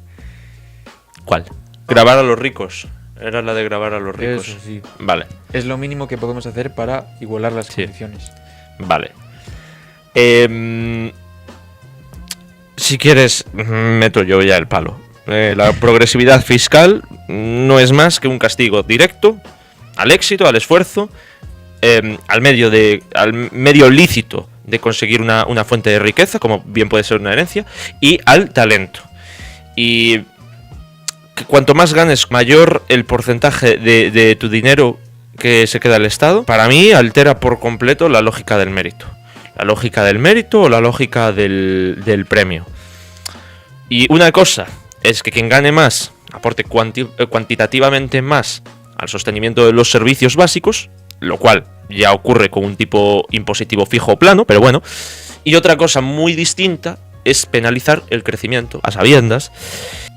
¿Cuál? Grabar a los ricos. Era la de grabar a los ricos. Eso sí. Vale. Es lo mínimo que podemos hacer para igualar las condiciones. Vale. Si quieres, meto yo ya el palo. La progresividad fiscal no es más que un castigo directo al éxito, al esfuerzo, al medio lícito de conseguir una fuente de riqueza, como bien puede ser una herencia, y al talento. Y que cuanto más ganes, mayor el porcentaje de tu dinero que se queda al Estado. Para mí altera por completo la lógica del mérito. La lógica del mérito o la lógica del premio. Y una cosa es que quien gane más aporte cuantitativamente más al sostenimiento de los servicios básicos, lo cual ya ocurre con un tipo impositivo fijo o plano, pero bueno. Y otra cosa muy distinta es penalizar el crecimiento a sabiendas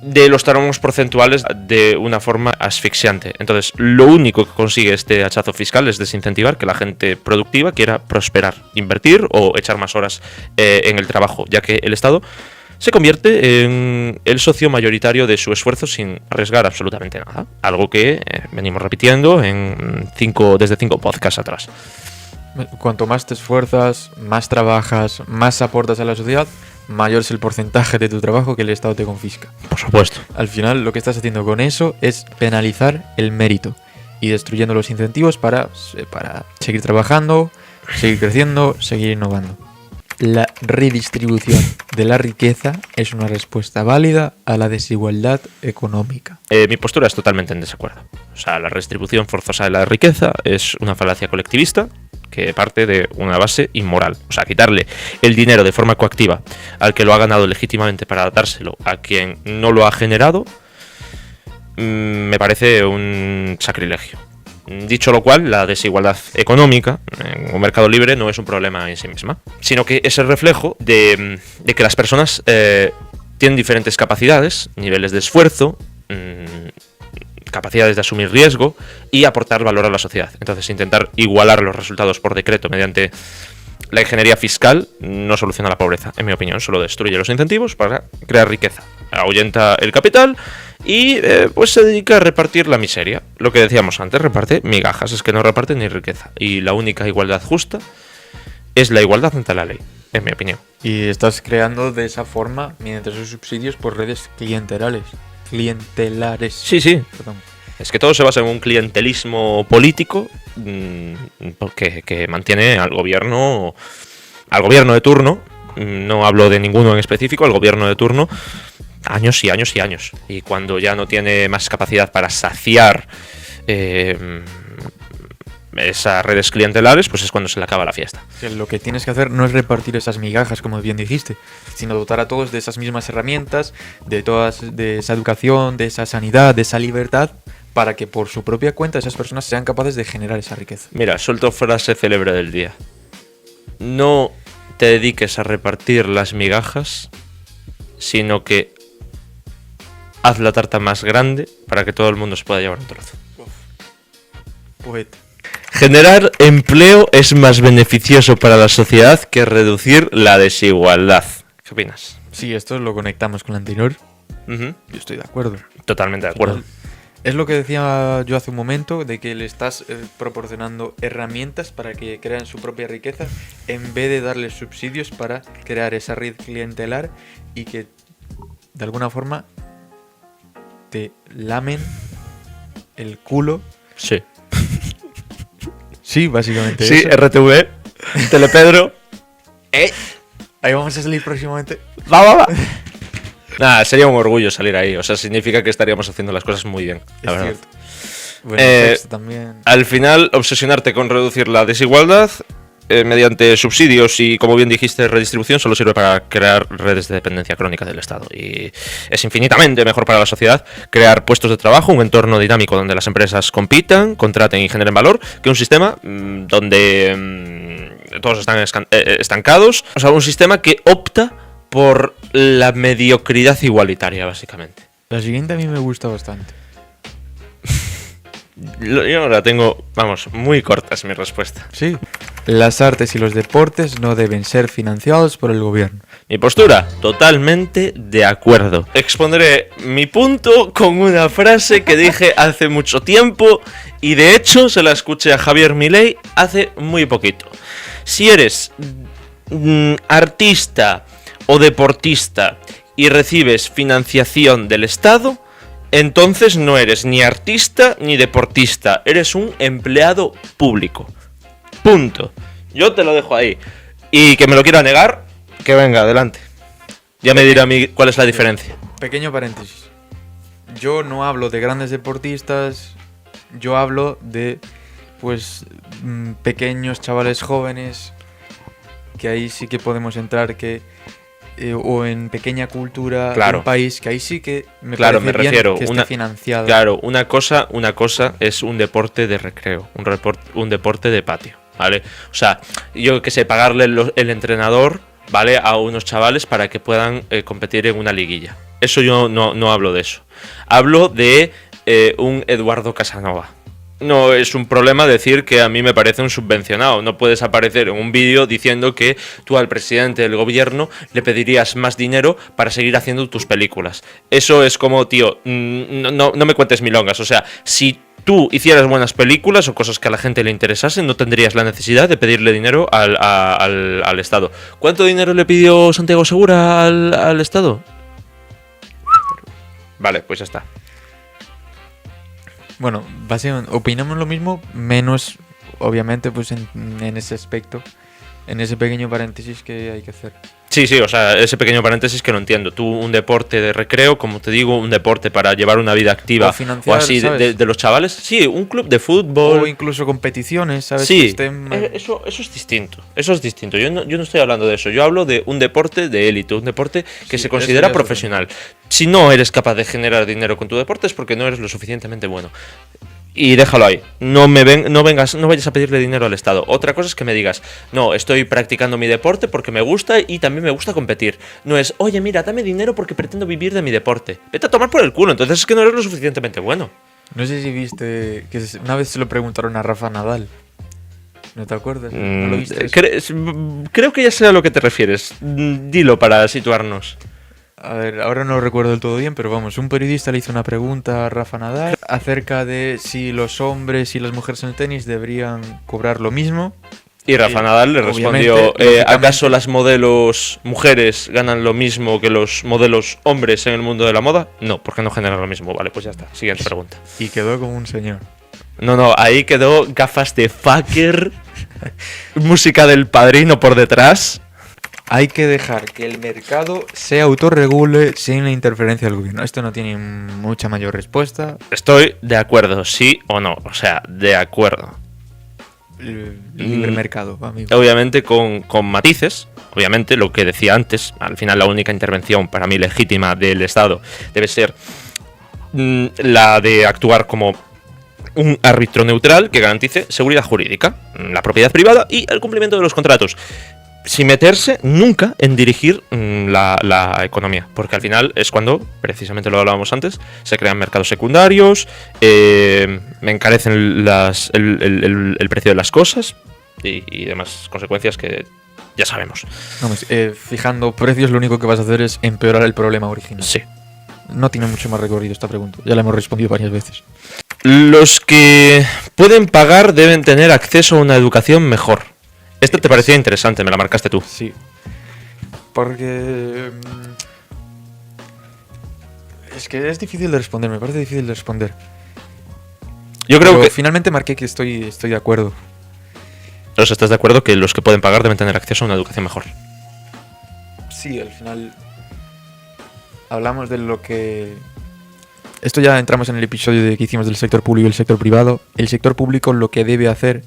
de los tramos porcentuales de una forma asfixiante. Entonces, lo único que consigue este hachazo fiscal es desincentivar que la gente productiva quiera prosperar, invertir o echar más horas en el trabajo, ya que el Estado se convierte en el socio mayoritario de su esfuerzo sin arriesgar absolutamente nada. Algo que venimos repitiendo desde 5 podcasts atrás. Cuanto más te esfuerzas, más trabajas, más aportas a la sociedad, mayor es el porcentaje de tu trabajo que el Estado te confisca. Por supuesto. Al final, lo que estás haciendo con eso es penalizar el mérito y destruyendo los incentivos para seguir trabajando, seguir creciendo, seguir innovando. La redistribución de la riqueza es una respuesta válida a la desigualdad económica. Mi postura es totalmente en desacuerdo. O sea, la redistribución forzosa de la riqueza es una falacia colectivista que parte de una base inmoral. O sea, quitarle el dinero de forma coactiva al que lo ha ganado legítimamente para dárselo a quien no lo ha generado, me parece un sacrilegio. Dicho lo cual, la desigualdad económica en un mercado libre no es un problema en sí misma, sino que es el reflejo de que las personas tienen diferentes capacidades, niveles de esfuerzo, capacidades de asumir riesgo y aportar valor a la sociedad. Entonces, intentar igualar los resultados por decreto mediante la ingeniería fiscal no soluciona la pobreza, en mi opinión, solo destruye los incentivos para crear riqueza, ahuyenta el capital y pues se dedica a repartir la miseria. Lo que decíamos antes, reparte migajas, es que no reparte ni riqueza. Y la única igualdad justa es la igualdad ante la ley, en mi opinión. Y estás creando de esa forma, mediante esos subsidios, por redes clientelares. Sí, sí. Perdón. Es que todo se basa en un clientelismo político que mantiene al gobierno de turno. No hablo de ninguno en específico, al gobierno de turno años y años y años. Y cuando ya no tiene más capacidad para saciar esas redes clientelares, pues es cuando se le acaba la fiesta. Lo que tienes que hacer no es repartir esas migajas, como bien dijiste, sino dotar a todos de esas mismas herramientas, de esa educación, de esa sanidad, de esa libertad, para que por su propia cuenta esas personas sean capaces de generar esa riqueza. Mira, suelto frase célebre del día. no te dediques a repartir las migajas, sino que haz la tarta más grande para que todo el mundo se pueda llevar un trozo. Poeta. Generar empleo es más beneficioso para la sociedad que reducir la desigualdad. ¿Qué opinas? Sí, esto lo conectamos con lo anterior. Yo estoy de acuerdo. Totalmente de acuerdo. Es lo que decía yo hace un momento, de que le estás proporcionando herramientas para que creen su propia riqueza, en vez de darles subsidios para crear esa red clientelar y que de alguna forma te lamen el culo. Sí. Sí, básicamente. Sí, eso. RTV, Telepedro. Ahí vamos a salir próximamente. Va. Nada, sería un orgullo salir ahí. O sea, significa que estaríamos haciendo las cosas muy bien, la verdad. Cierto. Bueno, sexo también. Al final, obsesionarte con reducir la desigualdad mediante subsidios y, como bien dijiste, redistribución, solo sirve para crear redes de dependencia crónica del Estado. Y es infinitamente mejor para la sociedad crear puestos de trabajo, un entorno dinámico donde las empresas compitan, contraten y generen valor, que un sistema donde todos están estancados. O sea, un sistema que opta por la mediocridad igualitaria, básicamente. La siguiente a mí me gusta bastante. Yo la tengo, vamos, muy corta es mi respuesta. Sí. Las artes y los deportes no deben ser financiados por el gobierno. Mi postura, totalmente de acuerdo. Expondré mi punto con una frase que dije hace mucho tiempo y de hecho se la escuché a Javier Milei hace muy poquito. Si eres artista o deportista y recibes financiación del Estado, entonces no eres ni artista ni deportista, eres un empleado público. Punto. Yo te lo dejo ahí. Y que me lo quiera negar, que venga, adelante. Ya me dirá a mí cuál es la diferencia. Pequeño paréntesis. Yo no hablo de grandes deportistas, yo hablo de, pues, pequeños chavales jóvenes, que ahí sí que podemos entrar, que o en pequeña cultura de un país, que ahí sí que me parece me bien refiero, que esté financiado. Claro, una cosa es un deporte de recreo, un deporte de patio, ¿vale? O sea, yo que sé, pagarle el entrenador, ¿vale? A unos chavales para que puedan competir en una liguilla. Eso yo no hablo de eso. Hablo de un Eduardo Casanova. No es un problema decir que a mí me parece un subvencionado. No puedes aparecer en un vídeo diciendo que tú al presidente del gobierno le pedirías más dinero para seguir haciendo tus películas. Eso es como, tío, no me cuentes milongas. O sea, si tú hicieras buenas películas o cosas que a la gente le interesasen, no tendrías la necesidad de pedirle dinero al Estado. ¿Cuánto dinero le pidió Santiago Segura al Estado? Vale, pues ya está. Bueno, básicamente opinamos lo mismo, menos obviamente pues en ese aspecto, en ese pequeño paréntesis que hay que hacer. Sí, o sea, ese pequeño paréntesis que no entiendo. Tú, un deporte de recreo, como te digo, un deporte para llevar una vida activa o así de los chavales. Sí, un club de fútbol. O incluso competiciones, ¿sabes? Sí, eso es distinto. Eso es distinto. Yo no estoy hablando de eso. Yo hablo de un deporte de élite, un deporte que se considera profesional. Si no eres capaz de generar dinero con tu deporte es porque no eres lo suficientemente bueno. Y déjalo ahí. No vayas a pedirle dinero al Estado. Otra cosa es que me digas, no, estoy practicando mi deporte porque me gusta y también me gusta competir. No es, oye, mira, dame dinero porque pretendo vivir de mi deporte. Vete a tomar por el culo, entonces es que no eres lo suficientemente bueno. No sé si viste que una vez se lo preguntaron a Rafa Nadal. ¿No te acuerdas? ¿No lo viste? Creo que ya sé a lo que te refieres. Dilo para situarnos. A ver, ahora no lo recuerdo del todo bien, pero vamos, un periodista le hizo una pregunta a Rafa Nadal acerca de si los hombres y las mujeres en el tenis deberían cobrar lo mismo. Y Rafa Nadal le respondió, ¿acaso las modelos mujeres ganan lo mismo que los modelos hombres en el mundo de la moda? No, porque no generan lo mismo. Vale, pues ya está. Siguiente pregunta. Y quedó como un señor. No, ahí quedó gafas de fucker, música del Padrino por detrás. Hay que dejar que el mercado se autorregule sin la interferencia del gobierno. Esto no tiene mucha mayor respuesta. Estoy de acuerdo, sí o no. O sea, de acuerdo. Libre mercado, amigo. Obviamente con matices. Obviamente, lo que decía antes, al final la única intervención para mí legítima del Estado debe ser la de actuar como un árbitro neutral que garantice seguridad jurídica, la propiedad privada y el cumplimiento de los contratos, sin meterse nunca en dirigir la economía, porque al final es cuando, precisamente lo hablábamos antes, se crean mercados secundarios, me encarecen el precio de las cosas y demás consecuencias que ya sabemos. Vamos, fijando precios lo único que vas a hacer es empeorar el problema original. Sí. No tiene mucho más recorrido esta pregunta, ya la hemos respondido varias veces. Los que pueden pagar deben tener acceso a una educación mejor. Esta te parecía interesante, me la marcaste tú. Sí. Porque... es que es difícil de responder, me parece difícil de responder. Yo creo Pero que... finalmente marqué que estoy de acuerdo. ¿Pero estás de acuerdo que los que pueden pagar deben tener acceso a una educación mejor? Sí, al final... hablamos de lo que... Esto ya entramos en el episodio que hicimos del sector público y el sector privado. El sector público lo que debe hacer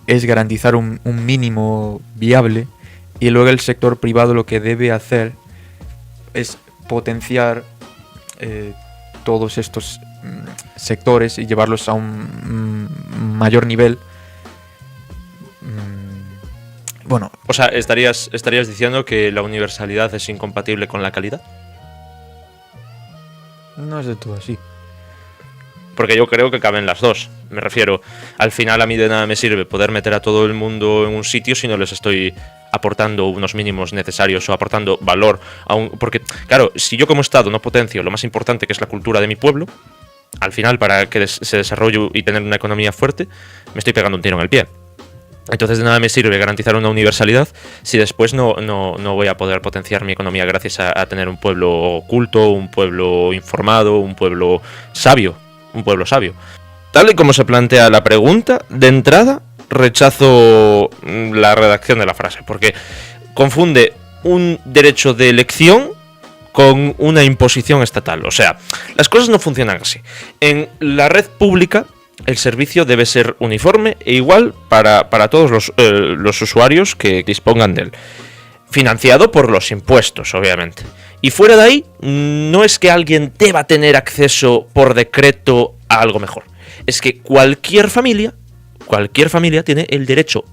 es garantizar un mínimo viable, y luego el sector privado lo que debe hacer es potenciar todos estos sectores y llevarlos a un mayor nivel. Bueno, O sea, ¿estarías diciendo que la universalidad es incompatible con la calidad? no es de todo así. Porque yo creo que caben las dos. Me refiero, al final a mí de nada me sirve poder meter a todo el mundo en un sitio si no les estoy aportando unos mínimos necesarios o aportando valor a un... Porque, claro, si yo como Estado no potencio lo más importante, que es la cultura de mi pueblo, al final, para que se desarrolle y tener una economía fuerte, me estoy pegando un tiro en el pie. Entonces de nada me sirve garantizar una universalidad si después no voy a poder potenciar mi economía gracias a tener un pueblo culto, un pueblo informado, un pueblo sabio. Tal y como se plantea la pregunta, de entrada rechazo la redacción de la frase, porque confunde un derecho de elección con una imposición estatal. O sea, las cosas no funcionan así. En la red pública, el servicio debe ser uniforme e igual para todos los usuarios que dispongan de él. Financiado por los impuestos, obviamente. Y fuera de ahí, no es que alguien deba tener acceso por decreto a algo mejor. Es que cualquier familia tiene el derecho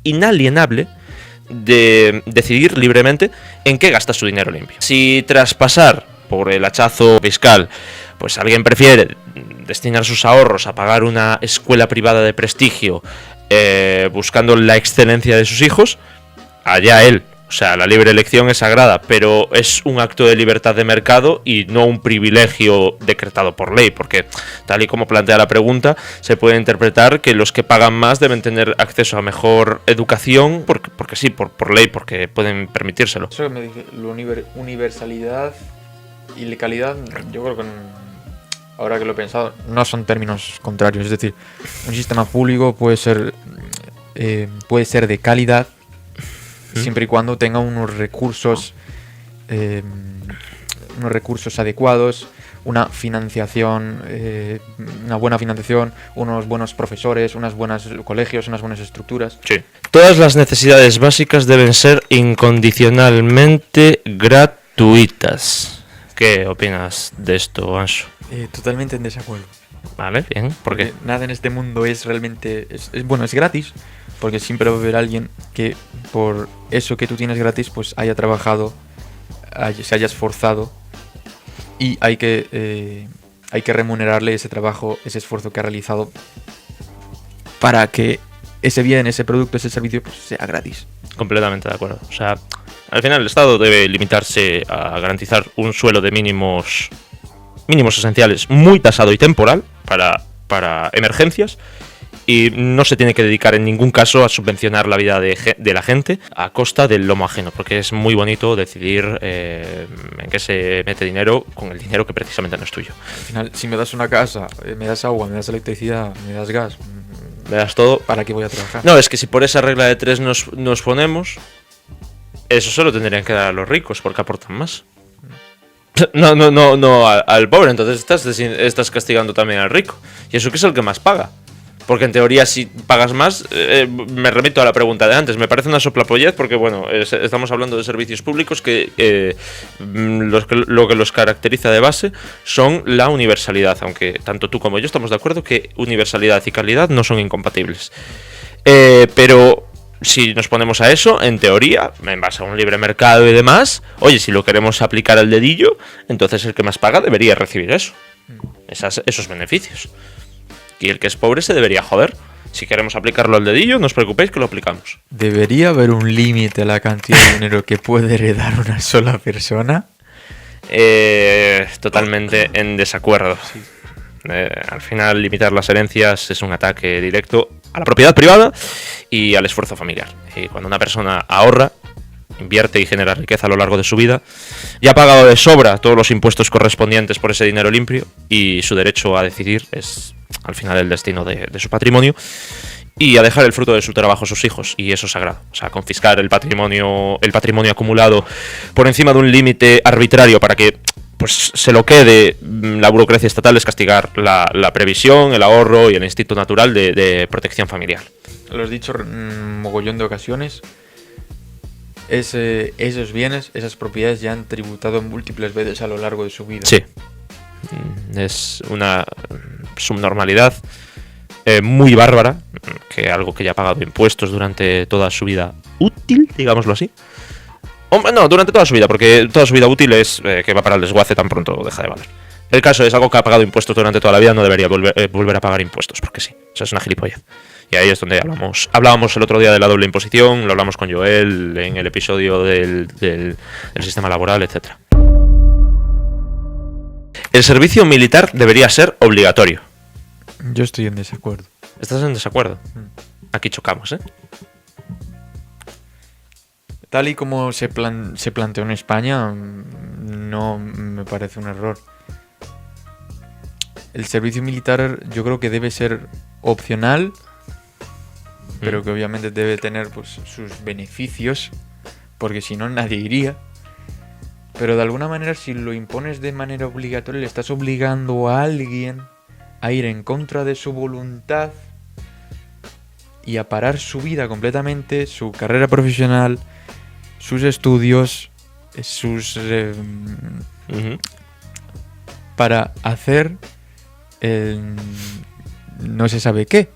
inalienable de decidir libremente en qué gasta su dinero limpio. Si tras pasar por el hachazo fiscal, pues alguien prefiere destinar sus ahorros a pagar una escuela privada de prestigio, buscando la excelencia de sus hijos, allá él. O sea, la libre elección es sagrada, pero es un acto de libertad de mercado y no un privilegio decretado por ley, porque tal y como plantea la pregunta, se puede interpretar que los que pagan más deben tener acceso a mejor educación, porque sí, por ley, porque pueden permitírselo. Eso que me dice, universalidad y legalidad, yo creo que ahora que lo he pensado, no son términos contrarios. Es decir, un sistema público puede ser de calidad siempre y cuando tenga unos recursos adecuados, una financiación, una buena financiación, unos buenos profesores, unos buenos colegios, unas buenas estructuras. Sí. Todas las necesidades básicas deben ser incondicionalmente gratuitas. ¿Qué opinas de esto, Ansu? Totalmente en desacuerdo. Vale, bien. ¿Por qué? Porque nada en este mundo es realmente... es gratis, porque siempre va a haber alguien que por eso que tú tienes gratis pues haya trabajado, se haya esforzado, y hay que remunerarle ese trabajo, ese esfuerzo que ha realizado, para que ese bien, ese producto, ese servicio pues sea gratis. Completamente de acuerdo. O sea, al final el Estado debe limitarse a garantizar un suelo de mínimos esenciales muy tasado y temporal para emergencias, y no se tiene que dedicar en ningún caso a subvencionar la vida de la gente a costa del lomo ajeno, porque es muy bonito decidir en qué se mete dinero con el dinero que precisamente no es tuyo. Al final, si me das una casa, me das agua, me das electricidad, me das gas, Me das todo. ¿para qué voy a trabajar? No, es que si por esa regla de 3 nos ponemos, eso solo tendrían que dar a los ricos, porque aportan más. No al pobre. Entonces estás castigando también al rico, y eso que es el que más paga. Porque en teoría si pagas más, me remito a la pregunta de antes, me parece una soplapollez porque bueno, estamos hablando de servicios públicos que lo que los caracteriza de base son la universalidad, aunque tanto tú como yo estamos de acuerdo que universalidad y calidad no son incompatibles. Pero si nos ponemos a eso, en teoría, en base a un libre mercado y demás, oye, si lo queremos aplicar al dedillo, entonces el que más paga debería recibir eso, esos beneficios. Y el que es pobre se debería joder. Si queremos aplicarlo al dedillo, no os preocupéis que lo aplicamos. ¿Debería haber un límite a la cantidad de dinero que puede heredar una sola persona? Totalmente en desacuerdo. Sí. Al final, limitar las herencias es un ataque directo a la propiedad privada y al esfuerzo familiar. Y cuando una persona ahorra, invierte y genera riqueza a lo largo de su vida, ya ha pagado de sobra todos los impuestos correspondientes por ese dinero limpio y su derecho a decidir es al final el destino de su patrimonio y a dejar el fruto de su trabajo a sus hijos, y eso es sagrado. O sea, confiscar el patrimonio acumulado por encima de un límite arbitrario para que pues se lo quede la burocracia estatal es castigar la previsión, el ahorro y el instinto natural de protección familiar. Lo has dicho mogollón de ocasiones. Esos bienes, esas propiedades ya han tributado múltiples veces a lo largo de su vida. Sí. Es una subnormalidad muy bárbara, que algo que ya ha pagado impuestos durante toda su vida útil, digámoslo así. Hombre, no, durante toda su vida, porque toda su vida útil es que va para el desguace tan pronto deja de valer. El caso es algo que ha pagado impuestos durante toda la vida, no debería volver a pagar impuestos, porque sí, eso es una gilipollez. Y ahí es donde hablábamos el otro día de la doble imposición, lo hablamos con Joel en el episodio del sistema laboral, etc. El servicio militar debería ser obligatorio. Yo estoy en desacuerdo. ¿Estás en desacuerdo? Aquí chocamos, ¿eh? Tal y como se planteó en España, no me parece un error. El servicio militar yo creo que debe ser opcional, pero que obviamente debe tener pues sus beneficios, porque si no nadie iría. Pero de alguna manera, si lo impones de manera obligatoria, le estás obligando a alguien a ir en contra de su voluntad y a parar su vida completamente, su carrera profesional, sus estudios, para hacer no se sabe qué.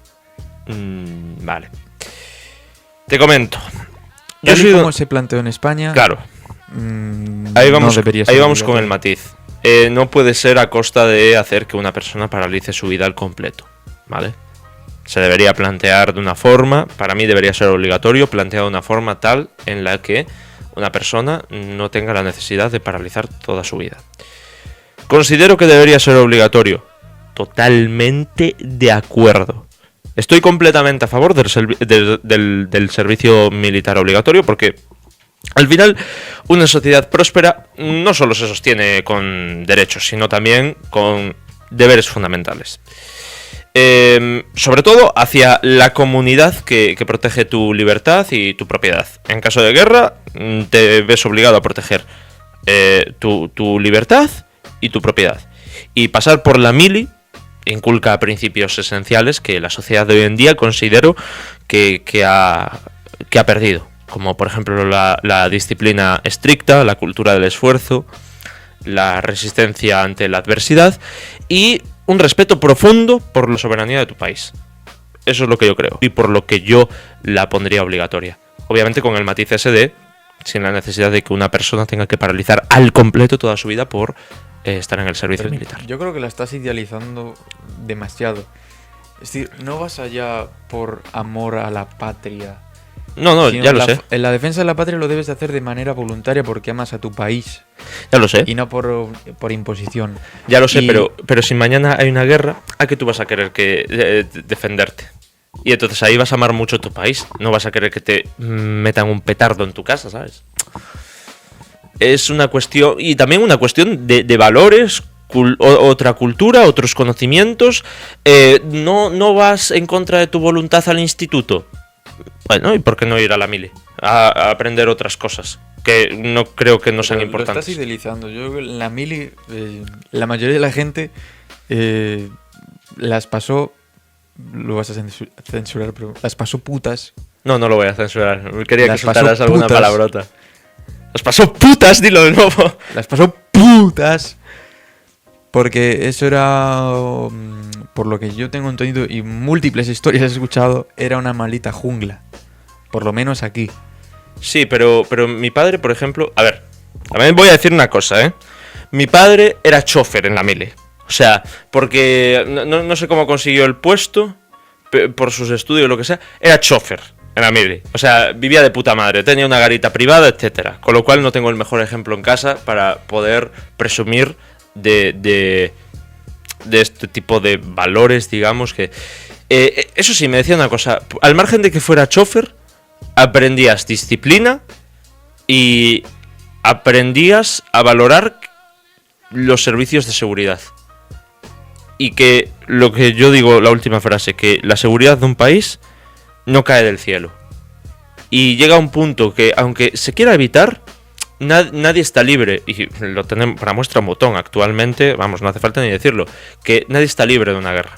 Vale. Te comento. Tal y como se planteó en España. Claro. Ahí vamos con el matiz. No puede ser a costa de hacer que una persona paralice su vida al completo, ¿vale? Se debería plantear de una forma, para mí debería ser obligatorio, planteado de una forma tal en la que una persona no tenga la necesidad de paralizar toda su vida. Considero que debería ser obligatorio. Totalmente de acuerdo. Estoy completamente a favor del servicio militar obligatorio porque al final una sociedad próspera no solo se sostiene con derechos, sino también con deberes fundamentales. Sobre todo hacia la comunidad que protege tu libertad y tu propiedad. En caso de guerra, te ves obligado a proteger tu libertad y tu propiedad. Y pasar por la mili inculca principios esenciales que la sociedad de hoy en día considero que ha perdido. Como por ejemplo la disciplina estricta, la cultura del esfuerzo, la resistencia ante la adversidad y un respeto profundo por la soberanía de tu país. Eso es lo que yo creo y por lo que yo la pondría obligatoria. Obviamente con el matiz ese de sin la necesidad de que una persona tenga que paralizar al completo toda su vida por estar en el servicio militar. Yo creo que la estás idealizando demasiado. Es decir, no vas allá por amor a la patria. No, ya lo sé. En la defensa de la patria lo debes de hacer de manera voluntaria porque amas a tu país. Ya lo sé. Y no por imposición. Ya lo sé, pero si mañana hay una guerra, ¿a qué tú vas a querer que defenderte? Y entonces ahí vas a amar mucho tu país. No vas a querer que te metan un petardo en tu casa, ¿sabes? Es una cuestión, y también una cuestión de valores, otra cultura, otros conocimientos. No vas en contra de tu voluntad al instituto. Bueno, ¿y por qué no ir a la mili? A aprender otras cosas que no creo que no sean importantes. Lo estás idealizando. Yo creo que la mili, la mayoría de la gente las pasó lo vas a censurar, pero las pasó putas. No lo voy a censurar. Quería Las que soltaras pasó alguna putas. palabrota. ¡Las pasó putas! Dilo de nuevo. Las pasó putas. Porque eso era, por lo que yo tengo entendido y múltiples historias he escuchado, era una maldita jungla. Por lo menos aquí. Sí, pero mi padre, por ejemplo... A ver, también voy a decir una cosa, ¿eh? Mi padre era chofer en la mili. O sea, porque no sé cómo consiguió el puesto, por sus estudios o lo que sea, era chofer en la mili. O sea, vivía de puta madre, tenía una garita privada, etcétera. Con lo cual no tengo el mejor ejemplo en casa para poder presumir de este tipo de valores, digamos que... eso sí, me decía una cosa. Al margen de que fuera chofer, aprendías disciplina y aprendías a valorar los servicios de seguridad. Y que lo que yo digo, la última frase, que la seguridad de un país no cae del cielo. Y llega a un punto que, aunque se quiera evitar, nadie está libre. Y lo tenemos para muestra un botón actualmente, vamos, no hace falta ni decirlo, que nadie está libre de una guerra.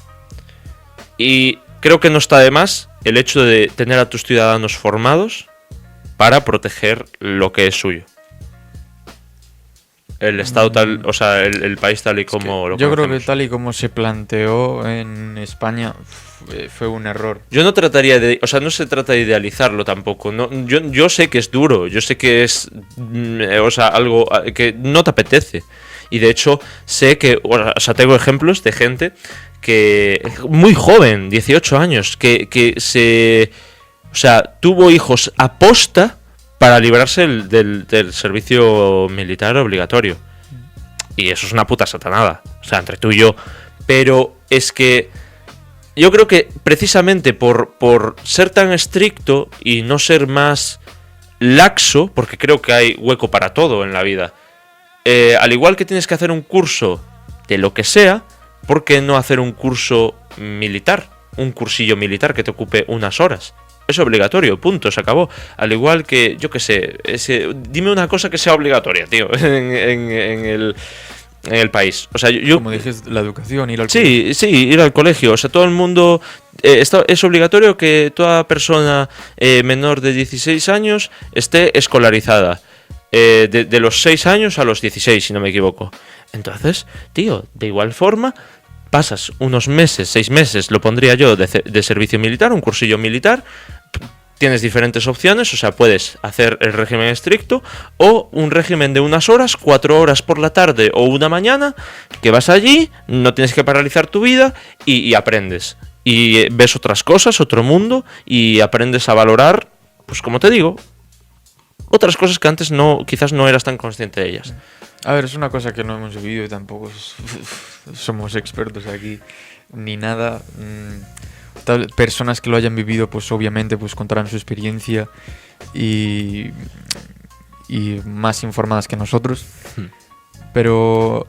Y creo que no está de más el hecho de tener a tus ciudadanos formados para proteger lo que es suyo. El estado tal, o sea, el país tal y como lo yo creo conocemos. que tal y como se planteó en España fue un error. Yo no trataría de, o sea, no se trata de idealizarlo tampoco. No, yo sé que es duro, yo sé que es, o sea, algo que no te apetece. Y de hecho sé que, o sea, tengo ejemplos de gente que muy joven, 18 años, que se, o sea, tuvo hijos aposta para librarse del servicio militar obligatorio. Y eso es una puta satanada. O sea, entre tú y yo. Pero es que yo creo que precisamente por ser tan estricto y no ser más laxo, porque creo que hay hueco para todo en la vida, al igual que tienes que hacer un curso de lo que sea, ¿por qué no hacer un curso militar? Un cursillo militar que te ocupe unas horas. Es obligatorio, punto, se acabó. Al igual que, yo qué sé, dime una cosa que sea obligatoria, tío, en el país. O sea, yo Como dices, la educación, ir al colegio. Sí, ir al colegio. O sea, todo el mundo... es obligatorio que toda persona menor de 16 años esté escolarizada. De los 6 años a los 16, si no me equivoco. Entonces, tío, de igual forma... Pasas unos meses, 6 meses, lo pondría yo, de servicio militar, un cursillo militar. Tienes diferentes opciones, o sea, puedes hacer el régimen estricto o un régimen de unas horas, 4 horas por la tarde o una mañana, que vas allí, no tienes que paralizar tu vida y aprendes. Y ves otras cosas, otro mundo, y aprendes a valorar, pues como te digo, otras cosas que antes quizás no eras tan consciente de ellas. A ver, es una cosa que no hemos vivido y tampoco somos expertos aquí ni nada. Personas que lo hayan vivido, pues obviamente pues contarán su experiencia y más informadas que nosotros. Pero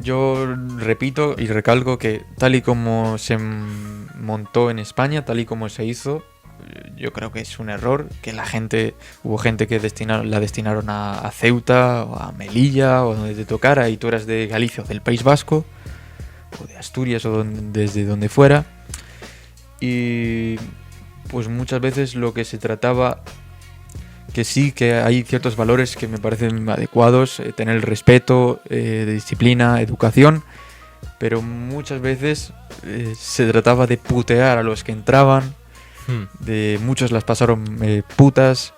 yo repito y recalco que tal y como se montó en España, tal y como se hizo, yo creo que es un error, que hubo gente que la destinaron a Ceuta o a Melilla o donde te tocara, y tú eras de Galicia o del País Vasco o de Asturias o desde donde fuera, y pues muchas veces lo que se trataba, que sí que hay ciertos valores que me parecen adecuados, tener el respeto, de disciplina, educación, pero muchas veces se trataba de putear a los que entraban. De muchos las pasaron putas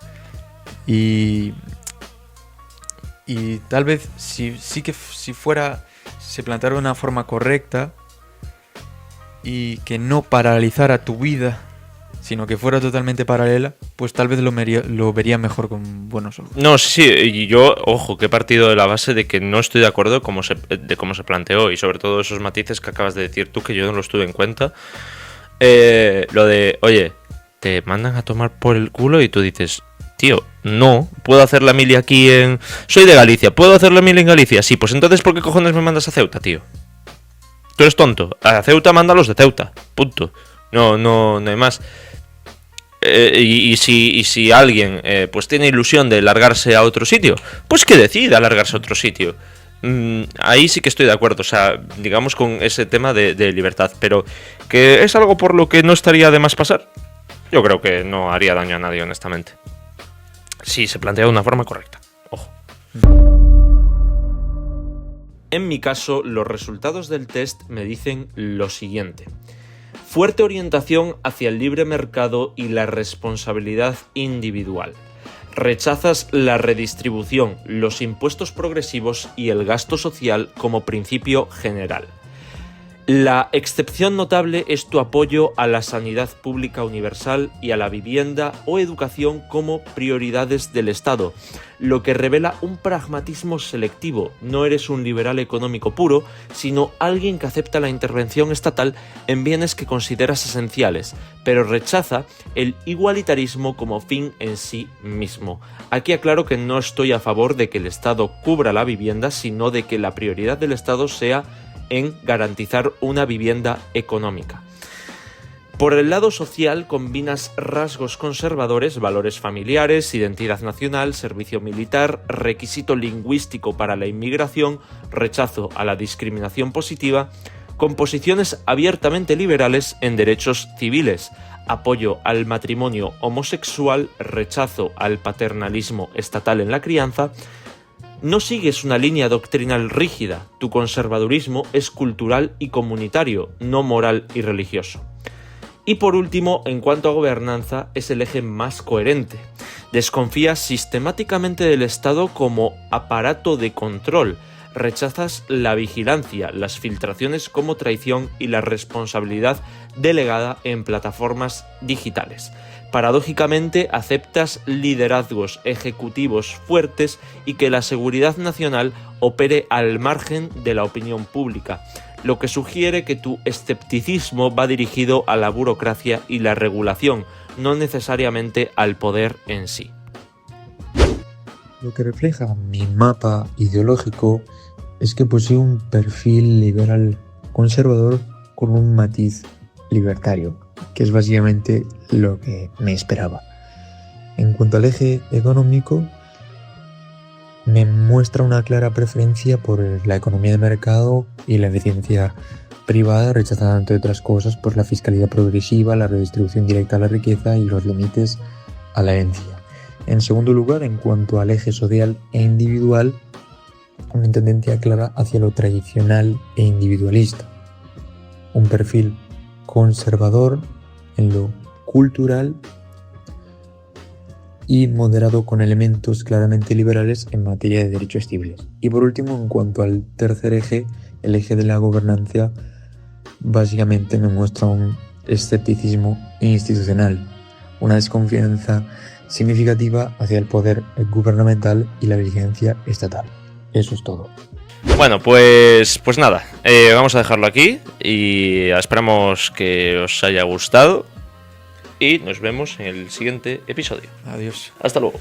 y tal vez si fuera, se planteara de una forma correcta y que no paralizara tu vida, sino que fuera totalmente paralela, pues tal vez lo vería mejor con buenos ojos. No, sí, y yo, ojo, que he partido de la base de que no estoy de acuerdo de cómo se planteó, y sobre todo esos matices que acabas de decir tú, que yo no los tuve en cuenta. Lo de, oye, te mandan a tomar por el culo y tú dices, tío, no, puedo hacer la mili aquí soy de Galicia, ¿puedo hacer la mili en Galicia? Sí, pues entonces ¿por qué cojones me mandas a Ceuta, tío? Tú eres tonto, a Ceuta mándalos de Ceuta, punto. No hay más. Y si alguien pues tiene ilusión de largarse a otro sitio, pues que decida largarse a otro sitio. Ahí sí que estoy de acuerdo, o sea, digamos con ese tema de libertad, pero que es algo por lo que no estaría de más pasar. Yo creo que no haría daño a nadie, honestamente. Si se plantea de una forma correcta. Ojo. En mi caso, los resultados del test me dicen lo siguiente. Fuerte orientación hacia el libre mercado y la responsabilidad individual. Rechazas la redistribución, los impuestos progresivos y el gasto social como principio general. La excepción notable es tu apoyo a la sanidad pública universal y a la vivienda o educación como prioridades del Estado, lo que revela un pragmatismo selectivo. No eres un liberal económico puro, sino alguien que acepta la intervención estatal en bienes que consideras esenciales, pero rechaza el igualitarismo como fin en sí mismo. Aquí aclaro que no estoy a favor de que el Estado cubra la vivienda, sino de que la prioridad del Estado sea en garantizar una vivienda económica. Por el lado social combinas rasgos conservadores, valores familiares, identidad nacional, servicio militar, requisito lingüístico para la inmigración, rechazo a la discriminación positiva, con posiciones abiertamente liberales en derechos civiles, apoyo al matrimonio homosexual, rechazo al paternalismo estatal en la crianza. No sigues una línea doctrinal rígida, tu conservadurismo es cultural y comunitario, no moral y religioso. Y por último, en cuanto a gobernanza, es el eje más coherente. Desconfías sistemáticamente del Estado como aparato de control, rechazas la vigilancia, las filtraciones como traición y la responsabilidad delegada en plataformas digitales. Paradójicamente, aceptas liderazgos ejecutivos fuertes y que la seguridad nacional opere al margen de la opinión pública, lo que sugiere que tu escepticismo va dirigido a la burocracia y la regulación, no necesariamente al poder en sí. Lo que refleja mi mapa ideológico es que posee un perfil liberal conservador con un matiz libertario, que es básicamente lo que me esperaba. En cuanto al eje económico, me muestra una clara preferencia por la economía de mercado y la eficiencia privada, rechazando entre otras cosas por la fiscalidad progresiva, la redistribución directa de la riqueza y los límites a la herencia. En segundo lugar, en cuanto al eje social e individual, una tendencia clara hacia lo tradicional e individualista. Un perfil conservador en lo cultural y moderado con elementos claramente liberales en materia de derechos civiles. Y por último, en cuanto al tercer eje, el eje de la gobernanza, básicamente me muestra un escepticismo institucional, una desconfianza significativa hacia el poder gubernamental y la vigilancia estatal. Eso es todo. Bueno, pues nada, vamos a dejarlo aquí y esperamos que os haya gustado y nos vemos en el siguiente episodio. Adiós. Hasta luego.